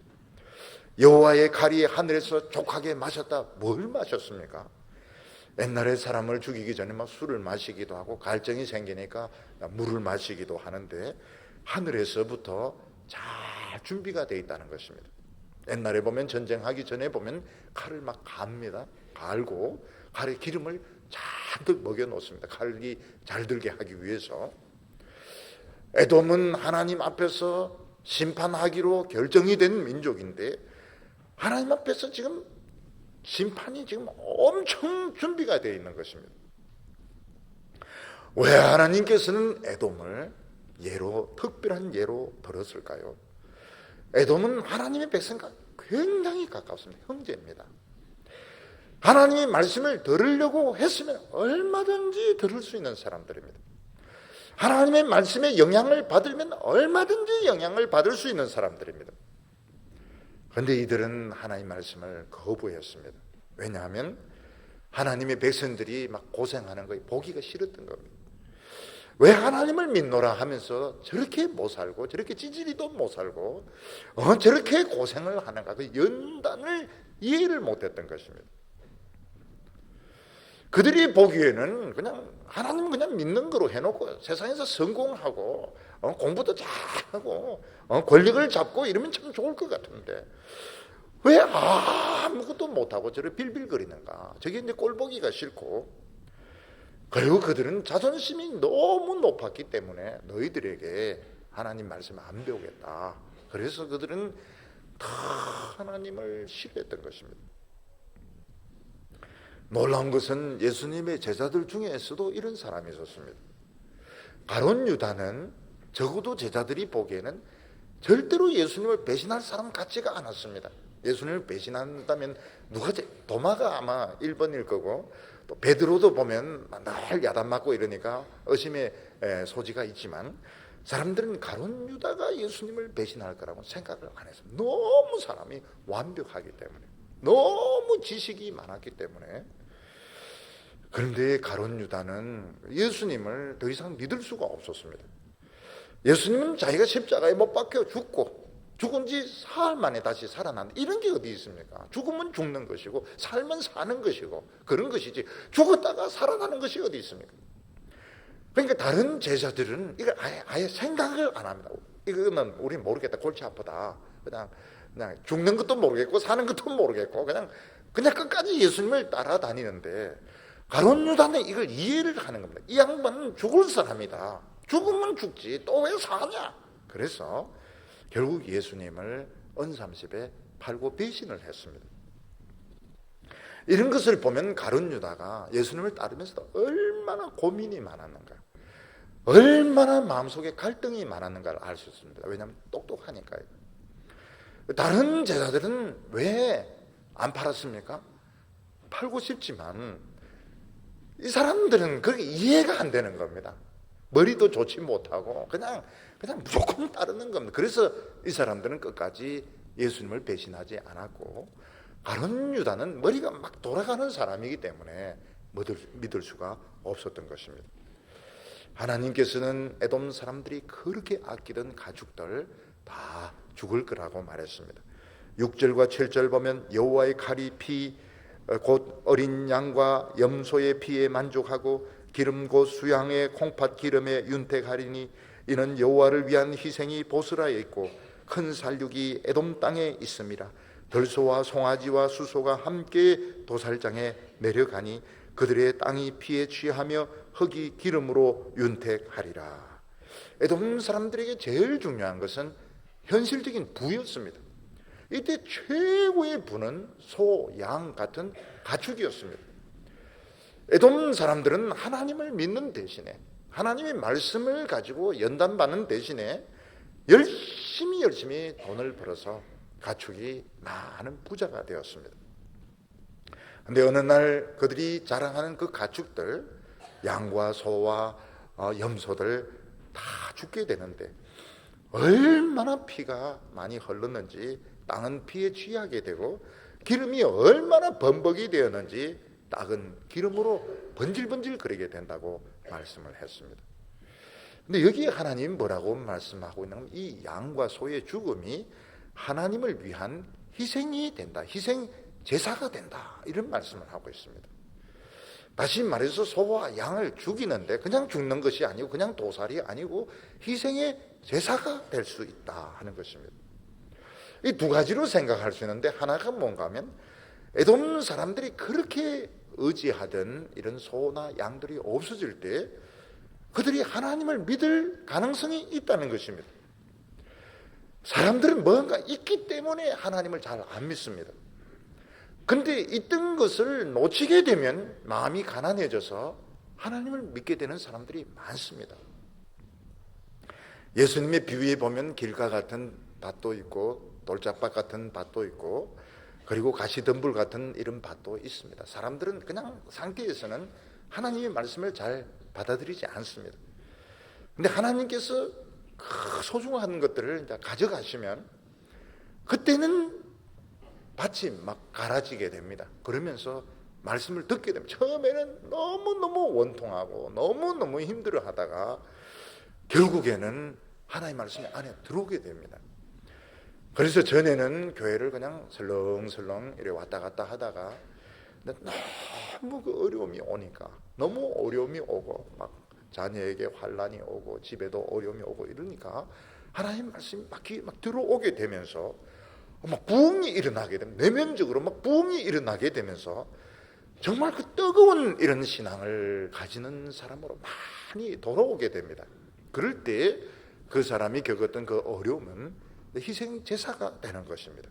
여호와의 칼이 하늘에서 족하게 마셨다. 뭘 마셨습니까? 옛날에 사람을 죽이기 전에 막 술을 마시기도 하고 갈증이 생기니까 물을 마시기도 하는데 하늘에서부터 잘 준비가 되어 있다는 것입니다. 옛날에 보면 전쟁하기 전에 보면 칼을 막 갑니다. 갈고 칼에 기름을 잔뜩 먹여 놓습니다. 칼이 잘 들게 하기 위해서. 에돔은 하나님 앞에서 심판하기로 결정이 된 민족인데 하나님 앞에서 지금 심판이 지금 엄청 준비가 되어 있는 것입니다. 왜 하나님께서는 에돔을 특별한 예로 들었을까요? 에돔은 하나님의 백성과 굉장히 가깝습니다. 형제입니다. 하나님의 말씀을 들으려고 했으면 얼마든지 들을 수 있는 사람들입니다. 하나님의 말씀에 영향을 받으면 얼마든지 영향을 받을 수 있는 사람들입니다. 그런데 이들은 하나님의 말씀을 거부했습니다. 왜냐하면 하나님의 백성들이 막 고생하는 거 보기가 싫었던 겁니다. 왜 하나님을 믿노라 하면서 저렇게 못 살고 저렇게 찌질이도 못 살고 저렇게 고생을 하는가, 그 연단을 이해를 못했던 것입니다. 그들이 보기에는 그냥 하나님 그냥 믿는 거로 해놓고 세상에서 성공하고 공부도 잘하고 권력을 잡고 이러면 참 좋을 것 같은데 왜 아무것도 못하고 저를 빌빌거리는가. 저게 이제 꼴보기가 싫고, 그리고 그들은 자존심이 너무 높았기 때문에 너희들에게 하나님 말씀을 안 배우겠다. 그래서 그들은 다 하나님을 싫어했던 것입니다. 놀라운 것은 예수님의 제자들 중에서도 이런 사람이 있었습니다. 가룟 유다는 적어도 제자들이 보기에는 절대로 예수님을 배신할 사람 같지가 않았습니다. 예수님을 배신한다면 도마가 아마 1번일 거고, 또 베드로도 보면 늘 야단 맞고 이러니까 의심의 소지가 있지만 사람들은 가룟 유다가 예수님을 배신할 거라고 생각을 안 했습니다. 너무 사람이 완벽하기 때문에, 너무 지식이 많았기 때문에. 그런데 가룟 유다는 예수님을 더 이상 믿을 수가 없었습니다. 예수님은 자기가 십자가에 못 박혀 죽은 지 사흘 만에 다시 살아난다, 이런 게 어디 있습니까? 죽으면 죽는 것이고 살면 사는 것이고 그런 것이지 죽었다가 살아나는 것이 어디 있습니까? 그러니까 다른 제자들은 이걸 아예 생각을 안 합니다. 이거는 우리 모르겠다, 골치 아프다, 그냥 죽는 것도 모르겠고 사는 것도 모르겠고 그냥 끝까지 예수님을 따라다니는데, 가룟 유다는 이걸 이해를 하는 겁니다. 이 양반은 죽을 사람이다. 죽으면 죽지 또 왜 사냐. 그래서 결국 예수님을 언삼십에 팔고 배신을 했습니다. 이런 것을 보면 가룟 유다가 예수님을 따르면서도 얼마나 고민이 많았는가, 얼마나 마음속에 갈등이 많았는가를 알 수 있습니다. 왜냐하면 똑똑하니까요. 다른 제자들은 왜 안 팔았습니까? 팔고 싶지만 이 사람들은 그게 이해가 안 되는 겁니다. 머리도 좋지 못하고 그냥 무조건 따르는 겁니다. 그래서 이 사람들은 끝까지 예수님을 배신하지 않았고, 가룟 유다는 머리가 막 돌아가는 사람이기 때문에 믿을 수가 없었던 것입니다. 하나님께서는 에돔 사람들이 그렇게 아끼던 가축들 다 죽을 거라고 말했습니다. 6절과 7절 보면 여호와의 칼이 곧 어린 양과 염소의 피에 만족하고 기름 곧 수양의 콩팥 기름에 윤택하리니 이는 여호와를 위한 희생이 보스라에 있고 큰 살육이 에돔 땅에 있음이라. 들소와 송아지와 수소가 함께 도살장에 내려가니 그들의 땅이 피에 취하며 흙이 기름으로 윤택하리라. 에돔 사람들에게 제일 중요한 것은 현실적인 부였습니다. 이때 최고의 부는 소, 양 같은 가축이었습니다. 에돔 사람들은 하나님을 믿는 대신에, 하나님의 말씀을 가지고 연단받는 대신에 열심히 돈을 벌어서 가축이 많은 부자가 되었습니다. 그런데 어느 날 그들이 자랑하는 그 가축들, 양과 소와 염소들 다 죽게 되는데 얼마나 피가 많이 흘렀는지 땅은 피에 취하게 되고 기름이 얼마나 범벅이 되었는지 땅은 기름으로 번질번질 거리게 된다고 말씀을 했습니다. 근데 여기에 하나님 뭐라고 말씀하고 있냐면 이 양과 소의 죽음이 하나님을 위한 희생이 된다. 희생 제사가 된다. 이런 말씀을 하고 있습니다. 다시 말해서 소와 양을 죽이는데 그냥 죽는 것이 아니고 그냥 도살이 아니고 희생의 제사가 될 수 있다 하는 것입니다. 이 두 가지로 생각할 수 있는데 하나가 뭔가 하면 에돔 사람들이 그렇게 의지하던 이런 소나 양들이 없어질 때 그들이 하나님을 믿을 가능성이 있다는 것입니다. 사람들은 뭔가 있기 때문에 하나님을 잘 안 믿습니다. 근데 있던 것을 놓치게 되면 마음이 가난해져서 하나님을 믿게 되는 사람들이 많습니다. 예수님의 비유에 보면 길가 같은 밭도 있고 돌짝밭 같은 밭도 있고 그리고 가시덤불 같은 이런 밭도 있습니다. 사람들은 그냥 상태에서는 하나님의 말씀을 잘 받아들이지 않습니다. 근데 하나님께서 그 소중한 것들을 이제 가져가시면 그때는 밭이 막 갈아지게 됩니다. 그러면서 말씀을 듣게 됩니다. 처음에는 너무너무 원통하고 너무너무 힘들어하다가 결국에는 하나님의 말씀이 안에 들어오게 됩니다. 그래서 전에는 교회를 그냥 설렁설렁 이렇게 왔다 갔다 하다가 너무 그 어려움이 오니까 너무 어려움이 오고 막 자녀에게 환난이 오고 집에도 어려움이 오고 이러니까 하나님 말씀이 막 들어오게 되면서 막 부흥이 일어나게 됩니다. 내면적으로 막 부흥이 일어나게 되면서 정말 그 뜨거운 이런 신앙을 가지는 사람으로 많이 돌아오게 됩니다. 그럴 때 그 사람이 겪었던 그 어려움은 희생 제사가 되는 것입니다.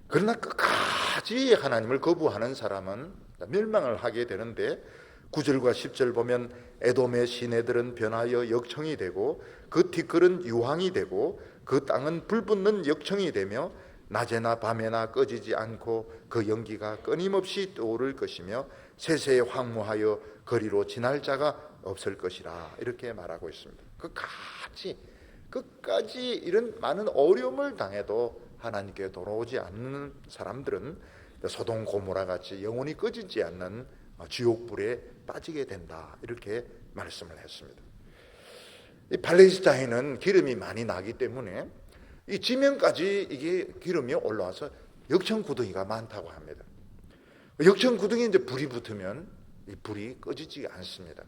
그러나 끝까지 하나님을 거부하는 사람은 멸망을 하게 되는데 9절과 10절 보면 에돔의 시내들은 변하여 역청이 되고 그 티끌은 유황이 되고 그 땅은 불붙는 역청이 되며 낮에나 밤에나 꺼지지 않고 그 연기가 끊임없이 떠오를 것이며 세세에 황무하여 거리로 지날 자가 없을 것이라 이렇게 말하고 있습니다. 끝까지 이런 많은 어려움을 당해도 하나님께 돌아오지 않는 사람들은 소돔 고모라 같이 영원히 꺼지지 않는 지옥불에 빠지게 된다 이렇게 말씀을 했습니다. 이 팔레스타인은 기름이 많이 나기 때문에 이 지면까지 이게 기름이 올라와서 역청구덩이가 많다고 합니다. 역청구덩이에 이제 불이 붙으면 이 불이 꺼지지 않습니다.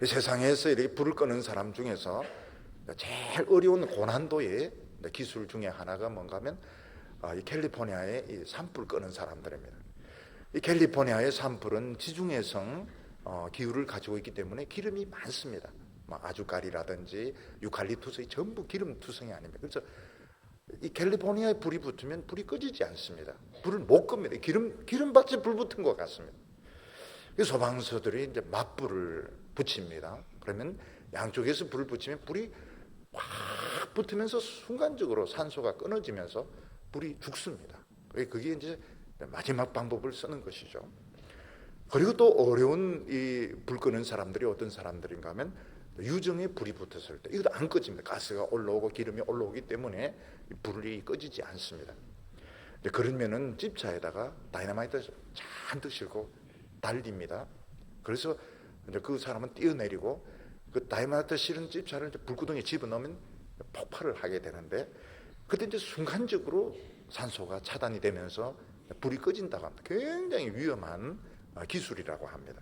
세상에서 이렇게 불을 끄는 사람 중에서 제일 어려운 고난도의 기술 중에 하나가 뭔가 하면 이 캘리포니아의 이 산불 끄는 사람들입니다. 이 캘리포니아의 산불은 지중해성 기후를 가지고 있기 때문에 기름이 많습니다. 아주까리라든지 유칼립투스 전부 기름 투성이 아닙니다. 그래서 이 캘리포니아에 불이 붙으면 불이 꺼지지 않습니다. 불을 못 끕니다. 기름밭에 불 붙은 것 같습니다. 소방서들이 이제 맞불을 붙입니다. 그러면 양쪽에서 불을 붙이면 불이 확 붙으면서 순간적으로 산소가 끊어지면서 불이 죽습니다. 그게 이제 마지막 방법을 쓰는 것이죠. 그리고 또 어려운 이 불 끄는 사람들이 어떤 사람들인가 하면 유정에 불이 붙었을 때 이것도 안 꺼집니다. 가스가 올라오고 기름이 올라오기 때문에 불이 꺼지지 않습니다. 그러면은 집차에다가 다이너마이트 잔뜩 싣고 달립니다. 그래서 이제 그 사람은 뛰어내리고 그 다이너마이트 실은 집차를 이제 불구덩이에 집어넣으면 폭발을 하게 되는데 그때 이제 순간적으로 산소가 차단이 되면서 불이 꺼진다고 합니다. 굉장히 위험한 기술이라고 합니다.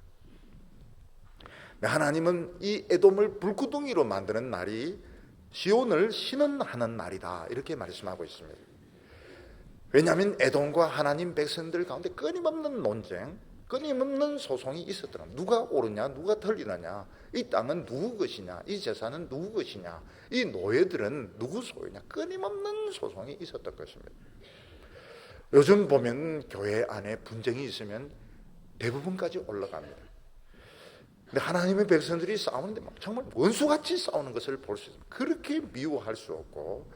하나님은 이 에돔을 불구덩이로 만드는 날이 시온을 신원하는 날이다 이렇게 말씀하고 있습니다. 왜냐하면 에돔과 하나님 백성들 가운데 끊임없는 논쟁, 끊임없는 소송이 있었더라. 누가 옳으냐, 누가 틀리느냐, 이 땅은 누구 것이냐, 이 재산은 누구 것이냐, 이 노예들은 누구 소유냐, 끊임없는 소송이 있었던 것입니다. 요즘 보면 교회 안에 분쟁이 있으면 대부분까지 올라갑니다. 근데 하나님의 백성들이 싸우는데 막 정말 원수같이 싸우는 것을 볼 수 있습니다. 그렇게 미워할 수 없고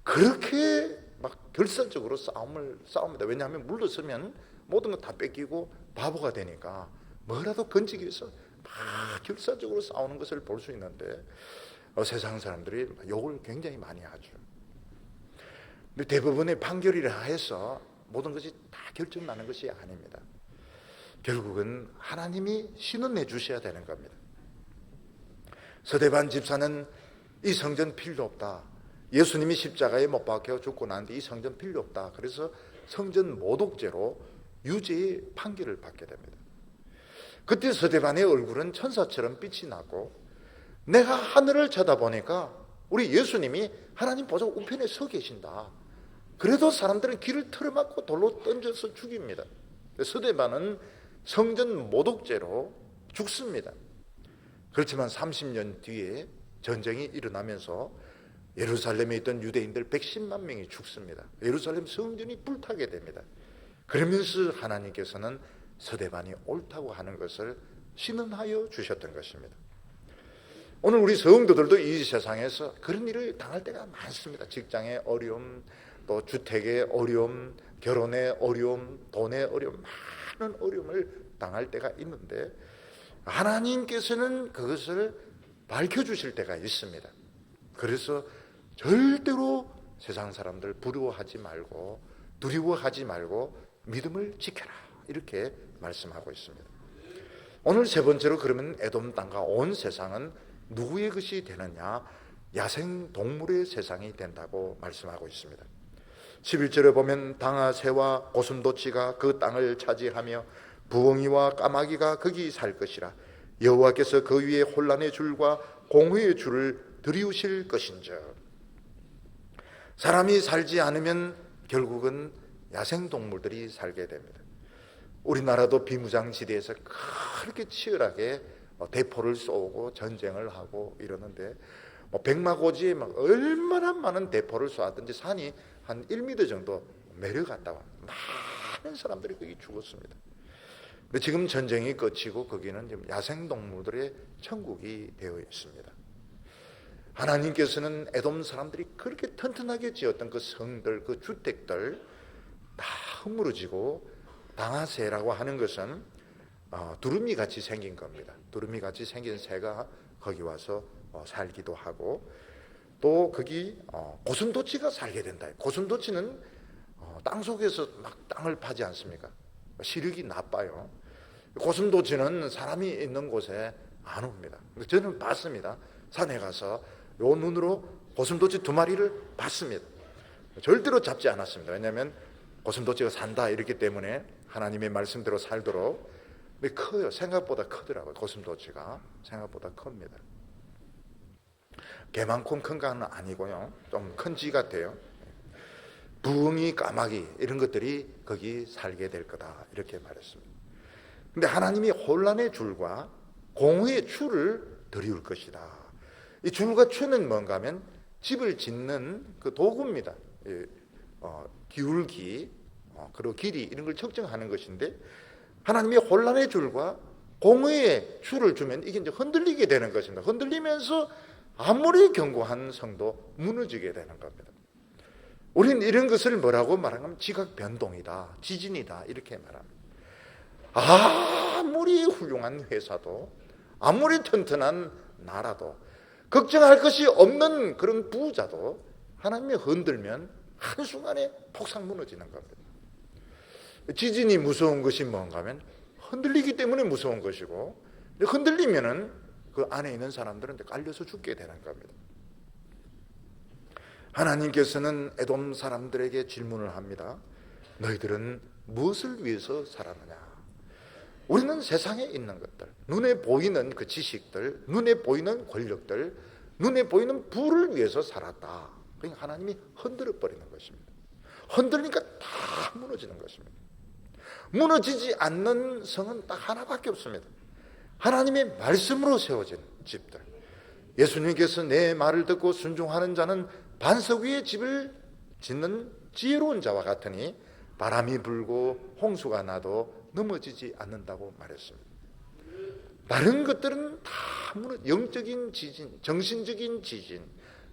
그렇게 막 결사적으로 싸웁니다. 왜냐하면 물러서면 모든 거 다 뺏기고 바보가 되니까 뭐라도 건지기 위해서 막 결사적으로 싸우는 것을 볼 수 있는데 세상 사람들이 욕을 굉장히 많이 하죠. 근데 대부분의 판결이라 해서 모든 것이 다 결정나는 것이 아닙니다. 결국은 하나님이 신원해 주셔야 되는 겁니다. 서대반 집사는 이 성전 필요 없다. 예수님이 십자가에 못 박혀 죽고 나는데 이 성전 필요 없다. 그래서 성전 모독죄로 유죄의 판결을 받게 됩니다. 그때 서대반의 얼굴은 천사처럼 빛이 나고 내가 하늘을 쳐다보니까 우리 예수님이 하나님 보좌 우편에 서 계신다. 그래도 사람들은 길을 틀어막고 돌로 던져서 죽입니다. 서대반은 성전 모독죄로 죽습니다. 그렇지만 30년 뒤에 전쟁이 일어나면서 예루살렘에 있던 유대인들 110만 명이 죽습니다. 예루살렘 성전이 불타게 됩니다. 그러면서 하나님께서는 서대반이 옳다고 하는 것을 신원하여 주셨던 것입니다. 오늘 우리 성도들도 이 세상에서 그런 일을 당할 때가 많습니다. 직장의 어려움, 또 주택의 어려움, 결혼의 어려움, 돈의 어려움, 많은 어려움을 당할 때가 있는데 하나님께서는 그것을 밝혀주실 때가 있습니다. 그래서 절대로 세상 사람들 부러워하지 말고 두려워하지 말고 믿음을 지켜라 이렇게 말씀하고 있습니다. 오늘 세 번째로 그러면 에돔 땅과 온 세상은 누구의 것이 되느냐? 야생동물의 세상이 된다고 말씀하고 있습니다. 11절에 보면 당아 새와 고슴도치가 그 땅을 차지하며 부엉이와 까마귀가 거기 살 것이라. 여호와께서 그 위에 혼란의 줄과 공의의 줄을 들이우실 것인즉. 사람이 살지 않으면 결국은 야생동물들이 살게 됩니다. 우리나라도 비무장지대에서 그렇게 치열하게 대포를 쏘고 전쟁을 하고 이러는데 백마고지에 막 얼마나 많은 대포를 쏘았든지 산이 한 1m 정도 내려갔다고 합니다. 많은 사람들이 거기 죽었습니다. 근데 지금 전쟁이 끝이고 거기는 지금 야생동물들의 천국이 되어 있습니다. 하나님께서는 에돔 사람들이 그렇게 튼튼하게 지었던 그 성들, 그 주택들 다 허물어지고 당아새라고 하는 것은 두루미 같이 생긴 겁니다. 두루미 같이 생긴 새가 거기 와서 살기도 하고 또 거기 고슴도치가 살게 된다. 고슴도치는 땅속에서 막 땅을 파지 않습니까? 시력이 나빠요. 고슴도치는 사람이 있는 곳에 안 옵니다. 저는 봤습니다. 산에 가서 요 눈으로 고슴도치 2마리를 봤습니다. 절대로 잡지 않았습니다. 왜냐하면 고슴도치가 산다 이렇기 때문에 하나님의 말씀대로 살도록. 근데 커요. 생각보다 크더라고요. 고슴도치가 생각보다 큽니다. 개만큼 큰 건 아니고요. 좀 큰 쥐 같아요. 부엉이, 까마귀 이런 것들이 거기 살게 될 거다 이렇게 말했습니다. 근데 하나님이 혼란의 줄과 공의의 추를 들이울 것이다. 이 줄과 추는 뭔가 하면 집을 짓는 그 도구입니다. 기울기, 그리고 길이 이런 걸 측정하는 것인데 하나님이 혼란의 줄과 공의의 추를 주면 이게 이제 흔들리게 되는 것입니다. 흔들리면서 아무리 견고한 성도 무너지게 되는 겁니다. 우리는 이런 것을 뭐라고 말하면 지각 변동이다, 지진이다 이렇게 말합니다. 아무리 훌륭한 회사도 아무리 튼튼한 나라도 걱정할 것이 없는 그런 부자도 하나님이 흔들면 한순간에 폭삭 무너지는 겁니다. 지진이 무서운 것이 뭔가 하면 흔들리기 때문에 무서운 것이고 흔들리면은 그 안에 있는 사람들은 깔려서 죽게 되는 겁니다. 하나님께서는 에돔 사람들에게 질문을 합니다. 너희들은 무엇을 위해서 살았느냐? 우리는 세상에 있는 것들, 눈에 보이는 그 지식들, 눈에 보이는 권력들, 눈에 보이는 부를 위해서 살았다. 그러니까 하나님이 흔들어 버리는 것입니다. 흔들리니까 다 무너지는 것입니다. 무너지지 않는 성은 딱 하나밖에 없습니다. 하나님의 말씀으로 세워진 집들. 예수님께서 내 말을 듣고 순종하는 자는 반석 위에 집을 짓는 지혜로운 자와 같으니 바람이 불고 홍수가 나도 넘어지지 않는다고 말했습니다. 다른 것들은 다 영적인 지진, 정신적인 지진,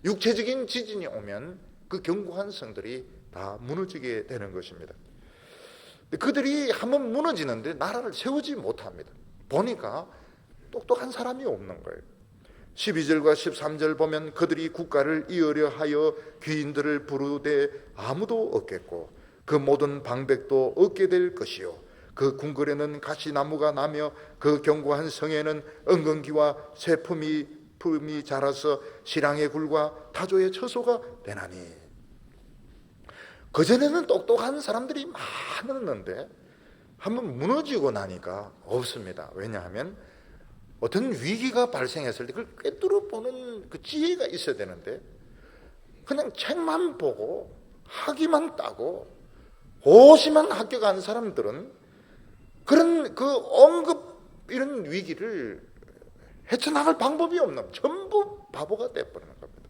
육체적인 지진이 오면 그 견고한 성들이 다 무너지게 되는 것입니다. 그들이 한번 무너지는데 나라를 세우지 못합니다. 보니까 똑똑한 사람이 없는 거예요. 12절과 13절 보면 그들이 국가를 이으려 하여 귀인들을 부르되 아무도 없겠고 그 모든 방백도 얻게 될 것이요 그 궁궐에는 가시나무가 나며 그 견고한 성에는 은근기와 새품이 자라서 시랑의 굴과 타조의 처소가 되나니. 그전에는 똑똑한 사람들이 많았는데 한번 무너지고 나니까 없습니다. 왜냐하면 어떤 위기가 발생했을 때 그걸 꿰뚫어 보는 그 지혜가 있어야 되는데 그냥 책만 보고 학위만 따고 고시만 합격한 사람들은 그런 그 언급 이런 위기를 헤쳐나갈 방법이 없는 전부 바보가 돼버리는 겁니다.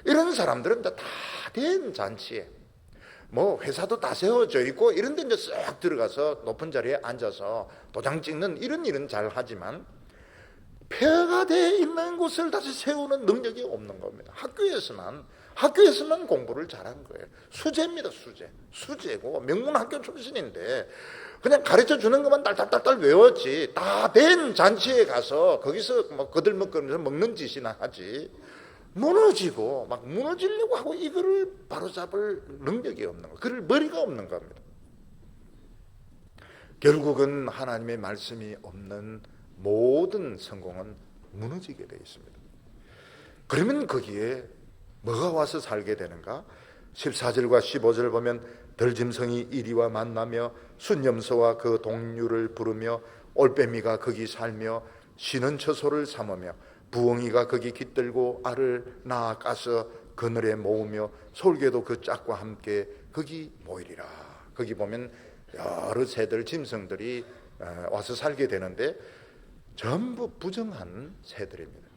이런 사람들은 다 된 잔치에 뭐 회사도 다 세워져 있고 이런 데 이제 쓱 들어가서 높은 자리에 앉아서 도장 찍는 이런 일은 잘 하지만 폐허가 되어 있는 곳을 다시 세우는 능력이 없는 겁니다. 학교에서만 공부를 잘한 거예요. 수재입니다. 수재고 명문학교 출신인데 그냥 가르쳐 주는 것만 딸딸딸 외웠지 다 된 잔치에 가서 거기서 뭐 거들먹거리면서 먹는 짓이나 하지 무너지고 막 무너지려고 하고 이거를 바로잡을 능력이 없는 거, 그럴 머리가 없는 겁니다. 결국은 하나님의 말씀이 없는 모든 성공은 무너지게 되어 있습니다. 그러면 거기에 뭐가 와서 살게 되는가? 14절과 15절 보면 들짐승이 이리와 만나며 순염소와 그 동류를 부르며 올빼미가 거기 살며 쉬는 처소를 삼으며 부엉이가 거기 깃들고 알을 낳아 까서 그늘에 모으며 솔개도 그 짝과 함께 거기 모이리라. 거기 보면 여러 새들 짐승들이 와서 살게 되는데 전부 부정한 새들입니다.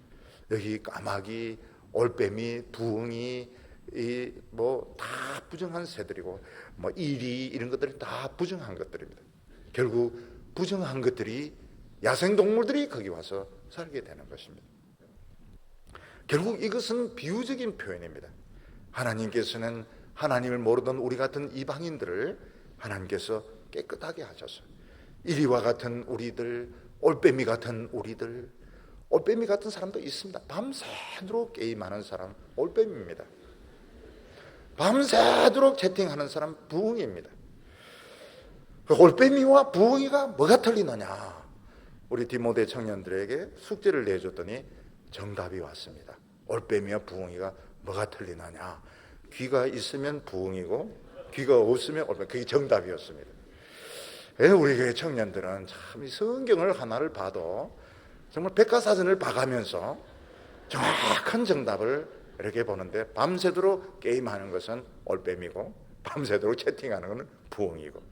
여기 까마귀, 올빼미, 부엉이 뭐 다 부정한 새들이고 뭐 이리 이런 것들이 다 부정한 것들입니다. 결국 부정한 것들이 야생동물들이 거기 와서 살게 되는 것입니다. 결국 이것은 비유적인 표현입니다. 하나님께서는 하나님을 모르던 우리 같은 이방인들을 하나님께서 깨끗하게 하셔서 이리와 같은 우리들, 올빼미 같은 우리들, 올빼미 같은 사람도 있습니다. 밤새도록 게임하는 사람 올빼미입니다. 밤새도록 채팅하는 사람 부엉이입니다. 올빼미와 부엉이가 뭐가 틀리느냐? 우리 디모데 청년들에게 숙제를 내줬더니 정답이 왔습니다. 올빼미와 부엉이가 뭐가 틀리느냐? 귀가 있으면 부엉이고 귀가 없으면 올빼미. 그게 정답이었습니다. 우리 교회 청년들은 참 성경을 하나를 봐도 정말 백과사전을 봐가면서 정확한 정답을 이렇게 보는데 밤새도록 게임하는 것은 올빼미고 밤새도록 채팅하는 것은 부엉이고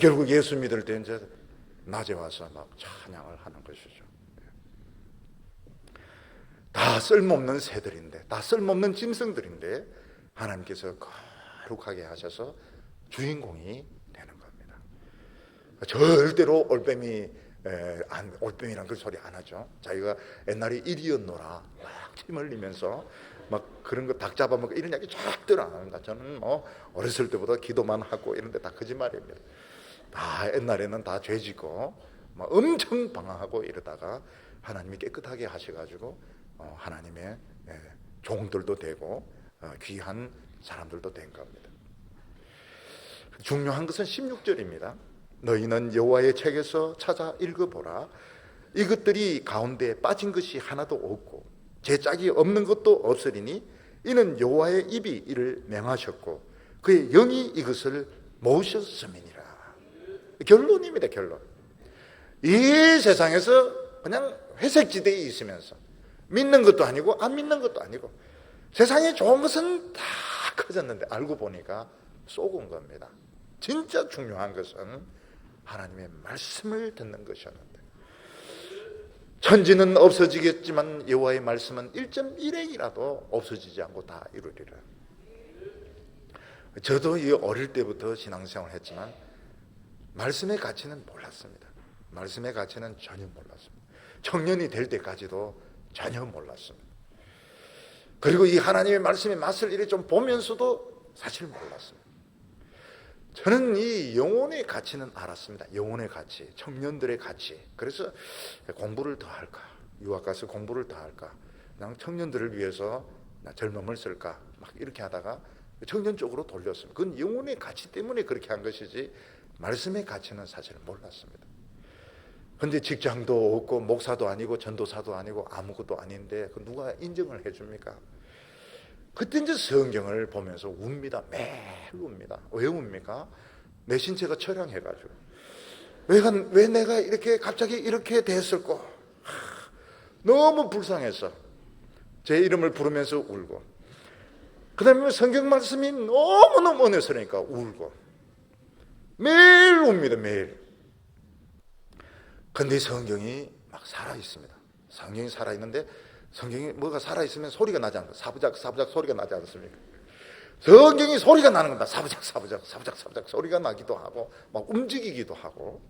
결국 예수 믿을 때 이제 낮에 와서 막 찬양을 하는 것이죠. 다 쓸모없는 새들인데, 다 쓸모없는 짐승들인데 하나님께서 거룩하게 하셔서 주인공이 되는 겁니다. 절대로 올빼미란 그 소리 안 하죠. 자기가 옛날에 일이었노라 막 침 흘리면서 막 그런 거 닭 잡아먹고 이런 이야기 절대로 안 합니다. 저는 뭐 어렸을 때보다 기도만 하고 이런 데 다 거짓말입니다. 다 옛날에는 다 죄지고 막 엄청 방황하고 이러다가 하나님이 깨끗하게 하셔가지고 하나님의 종들도 되고 귀한 사람들도 된 겁니다. 중요한 것은 16절입니다. 너희는 여호와의 책에서 찾아 읽어보라. 이것들이 가운데 빠진 것이 하나도 없고 제 짝이 없는 것도 없으리니 이는 여호와의 입이 이를 명하셨고 그의 영이 이것을 모으셨음이니라. 결론입니다. 결론. 이 세상에서 그냥 회색지대에 있으면서 믿는 것도 아니고 안 믿는 것도 아니고 세상에 좋은 것은 다 커졌는데 알고 보니까 속은 겁니다. 진짜 중요한 것은 하나님의 말씀을 듣는 것이었는데, 천지는 없어지겠지만 여호와의 말씀은 1.1행이라도 없어지지 않고 다 이루리라. 저도 이 어릴 때부터 신앙생활을 했지만 말씀의 가치는 몰랐습니다. 말씀의 가치는 전혀 몰랐습니다. 청년이 될 때까지도 전혀 몰랐습니다. 그리고 이 하나님의 말씀의 맛을 이렇게 좀 보면서도 사실 몰랐습니다. 저는 이 영혼의 가치는 알았습니다. 영혼의 가치, 청년들의 가치. 그래서 공부를 더 할까, 유학 가서 공부를 더 할까, 그냥 청년들을 위해서 젊음을 쓸까, 막 이렇게 하다가 청년 쪽으로 돌렸습니다. 그건 영혼의 가치 때문에 그렇게 한 것이지 말씀의 가치는 사실 몰랐습니다. 그런데 직장도 없고 목사도 아니고 전도사도 아니고 아무것도 아닌데 그 누가 인정을 해줍니까? 그때 이제 성경을 보면서 웁니다. 매일 웁니다. 왜 웁니까? 내 신체가 처량해가지고. 왜 내가 이렇게 갑자기 이렇게 됐을까? 너무 불쌍해서 제 이름을 부르면서 울고, 그 다음에 성경 말씀이 너무너무 은혜스러우니까 울고, 매일 웁니다. 매일. 근데 성경이 막 살아있습니다. 성경이 살아있는데, 성경이 뭐가 살아있으면 소리가 나지 않습니까? 사부작 사부작 소리가 나지 않습니까? 성경이 소리가 나는 겁니다. 사부작 사부작 사부작 사부작 소리가 나기도 하고 막 움직이기도 하고,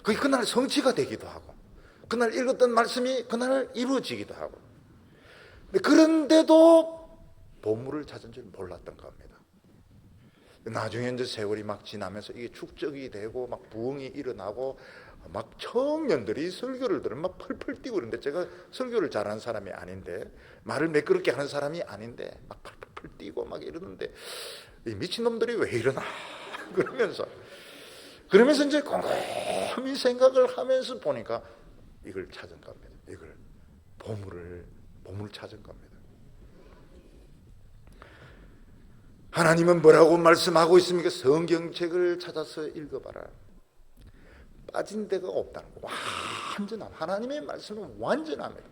그게 그날 성취가 되기도 하고, 그날 읽었던 말씀이 그날 이루어지기도 하고. 그런데도 보물을 찾은 줄 몰랐던 겁니다. 나중에 이제 세월이 막 지나면서 이게 축적이 되고 막 부흥이 일어나고 막 청년들이 설교를 들으면 막 펄펄 뛰고 그러는데, 제가 설교를 잘하는 사람이 아닌데, 말을 매끄럽게 하는 사람이 아닌데 막 펄펄 뛰고 막 이러는데, 이 미친놈들이 왜 이러나 그러면서 이제 곰곰이 생각을 하면서 보니까 이걸 찾은 겁니다. 이걸 보물을 찾은 겁니다. 하나님은 뭐라고 말씀하고 있습니까? 성경책을 찾아서 읽어봐라. 빠진 데가 없다는 거. 완전함. 하나님의 말씀은 완전합니다.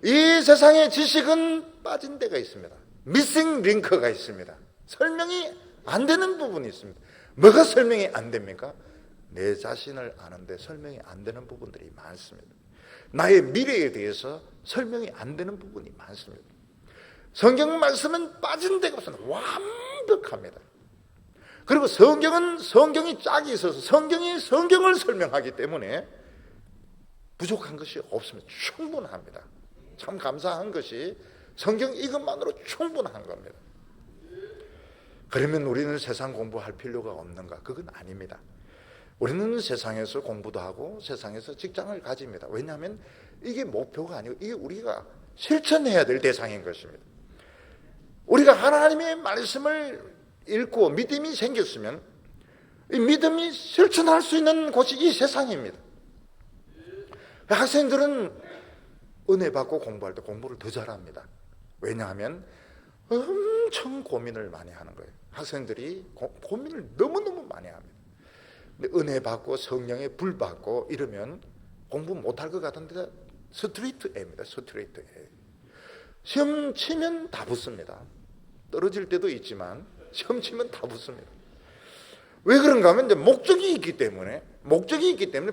이 세상의 지식은 빠진 데가 있습니다. 미싱 링크가 있습니다. 설명이 안 되는 부분이 있습니다. 뭐가 설명이 안 됩니까? 내 자신을 아는데 설명이 안 되는 부분들이 많습니다. 나의 미래에 대해서 설명이 안 되는 부분이 많습니다. 성경 말씀은 빠진 데가 없습니다. 완벽합니다. 그리고 성경은 성경이 짝이 있어서 성경이 성경을 설명하기 때문에 부족한 것이 없습니다. 충분합니다. 참 감사한 것이 성경 이것만으로 충분한 겁니다. 그러면 우리는 세상 공부할 필요가 없는가? 그건 아닙니다. 우리는 세상에서 공부도 하고 세상에서 직장을 가집니다. 왜냐하면 이게 목표가 아니고 이게 우리가 실천해야 될 대상인 것입니다. 우리가 하나님의 말씀을 읽고 믿음이 생겼으면 이 믿음이 실천할 수 있는 곳이 이 세상입니다. 학생들은 은혜 받고 공부할 때 공부를 더 잘합니다. 왜냐하면 엄청 고민을 많이 하는 거예요. 학생들이 고민을 너무너무 많이 합니다. 근데 은혜 받고 성령의 불 받고 이러면 공부 못할 것 같은데 스트레이트 A입니다. 스트레이트 A. 시험 치면 다 붙습니다. 떨어질 때도 있지만 시험 치면 다 붙습니다. 왜 그런가 하면 이제 목적이 있기 때문에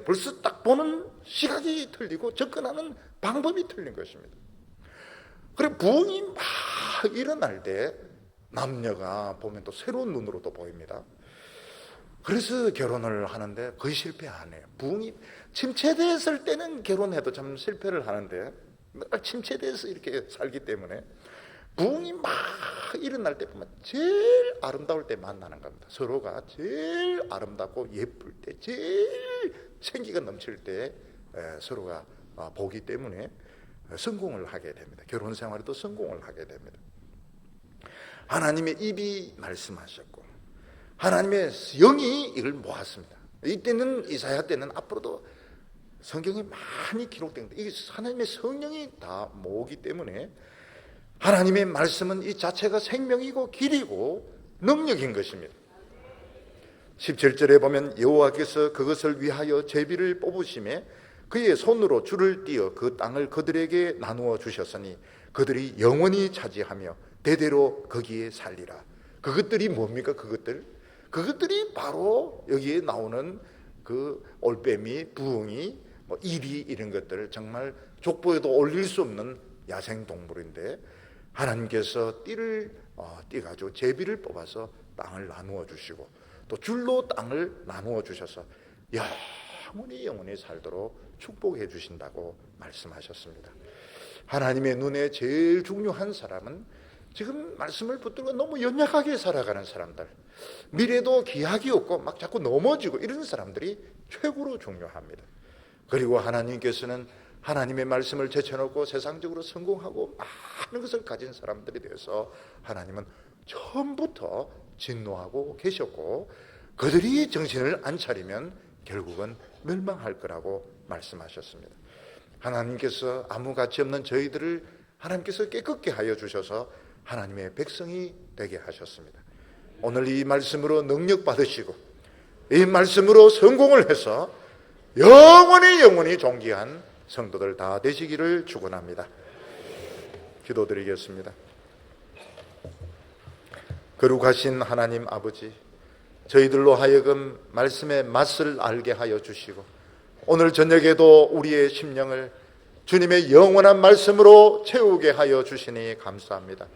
벌써 딱 보는 시각이 틀리고 접근하는 방법이 틀린 것입니다. 그리고 부흥이 막 일어날 때 남녀가 보면 또 새로운 눈으로 또 보입니다. 그래서 결혼을 하는데 거의 실패 안 해요. 부흥이 침체됐을 때는 결혼해도 참 실패를 하는데 침체돼서 이렇게 살기 때문에 부흥이 막 일어날 때 보면 제일 아름다울 때 만나는 겁니다. 서로가 제일 아름답고 예쁠 때, 제일 생기가 넘칠 때 서로가 보기 때문에 성공을 하게 됩니다. 결혼 생활에도 성공을 하게 됩니다. 하나님의 입이 말씀하셨고 하나님의 영이 이걸 모았습니다. 이때는 이사야 때는 앞으로도 성경이 많이 기록된 이 하나님의 성령이 다 모으기 때문에 하나님의 말씀은 이 자체가 생명이고 길이고 능력인 것입니다. 17절에 보면 여호와께서 그것을 위하여 제비를 뽑으심에 그의 손으로 줄을 띄어 그 땅을 그들에게 나누어 주셨으니 그들이 영원히 차지하며 대대로 거기에 살리라. 그것들이 뭡니까? 그것들이 바로 여기에 나오는 그 올빼미, 부엉이, 이리 이런 것들을 정말 족보에도 올릴 수 없는 야생 동물인데 하나님께서 띠가지고 제비를 뽑아서 땅을 나누어 주시고 또 줄로 땅을 나누어 주셔서 영원히 살도록 축복해 주신다고 말씀하셨습니다. 하나님의 눈에 제일 중요한 사람은 지금 말씀을 붙들고 너무 연약하게 살아가는 사람들, 미래도 기약이 없고 막 자꾸 넘어지고 이런 사람들이 최고로 중요합니다. 그리고 하나님께서는 하나님의 말씀을 제쳐놓고 세상적으로 성공하고 많은 것을 가진 사람들에 대해서 하나님은 처음부터 진노하고 계셨고 그들이 정신을 안 차리면 결국은 멸망할 거라고 말씀하셨습니다. 하나님께서 아무 가치 없는 저희들을 하나님께서 깨끗게 하여 주셔서 하나님의 백성이 되게 하셨습니다. 오늘 이 말씀으로 능력 받으시고 이 말씀으로 성공을 해서 영원히 존귀한 성도들 다 되시기를 축원합니다. 기도드리겠습니다. 거룩하신 하나님 아버지, 저희들로 하여금 말씀의 맛을 알게 하여 주시고 오늘 저녁에도 우리의 심령을 주님의 영원한 말씀으로 채우게 하여 주시니 감사합니다.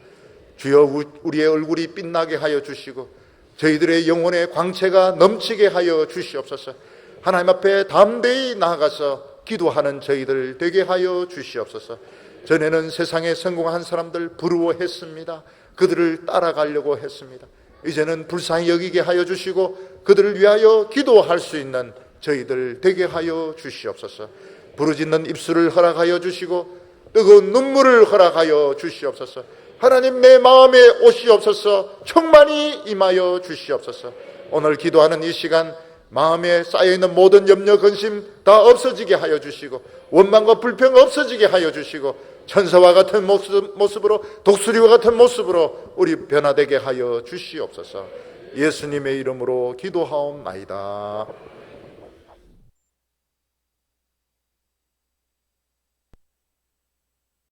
주여, 우리의 얼굴이 빛나게 하여 주시고 저희들의 영혼의 광채가 넘치게 하여 주시옵소서. 하나님 앞에 담대히 나아가서 기도하는 저희들 되게 하여 주시옵소서. 전에는 세상에 성공한 사람들 부러워했습니다. 그들을 따라가려고 했습니다. 이제는 불쌍히 여기게 하여 주시고 그들을 위하여 기도할 수 있는 저희들 되게 하여 주시옵소서. 부르짖는 입술을 허락하여 주시고 뜨거운 눈물을 허락하여 주시옵소서. 하나님, 내 마음에 오시옵소서. 충만히 임하여 주시옵소서. 오늘 기도하는 이 시간 마음에 쌓여있는 모든 염려 근심 다 없어지게 하여 주시고 원망과 불평 없어지게 하여 주시고 천사와 같은 모습으로 독수리와 같은 모습으로 우리 변화되게 하여 주시옵소서. 예수님의 이름으로 기도하옵나이다.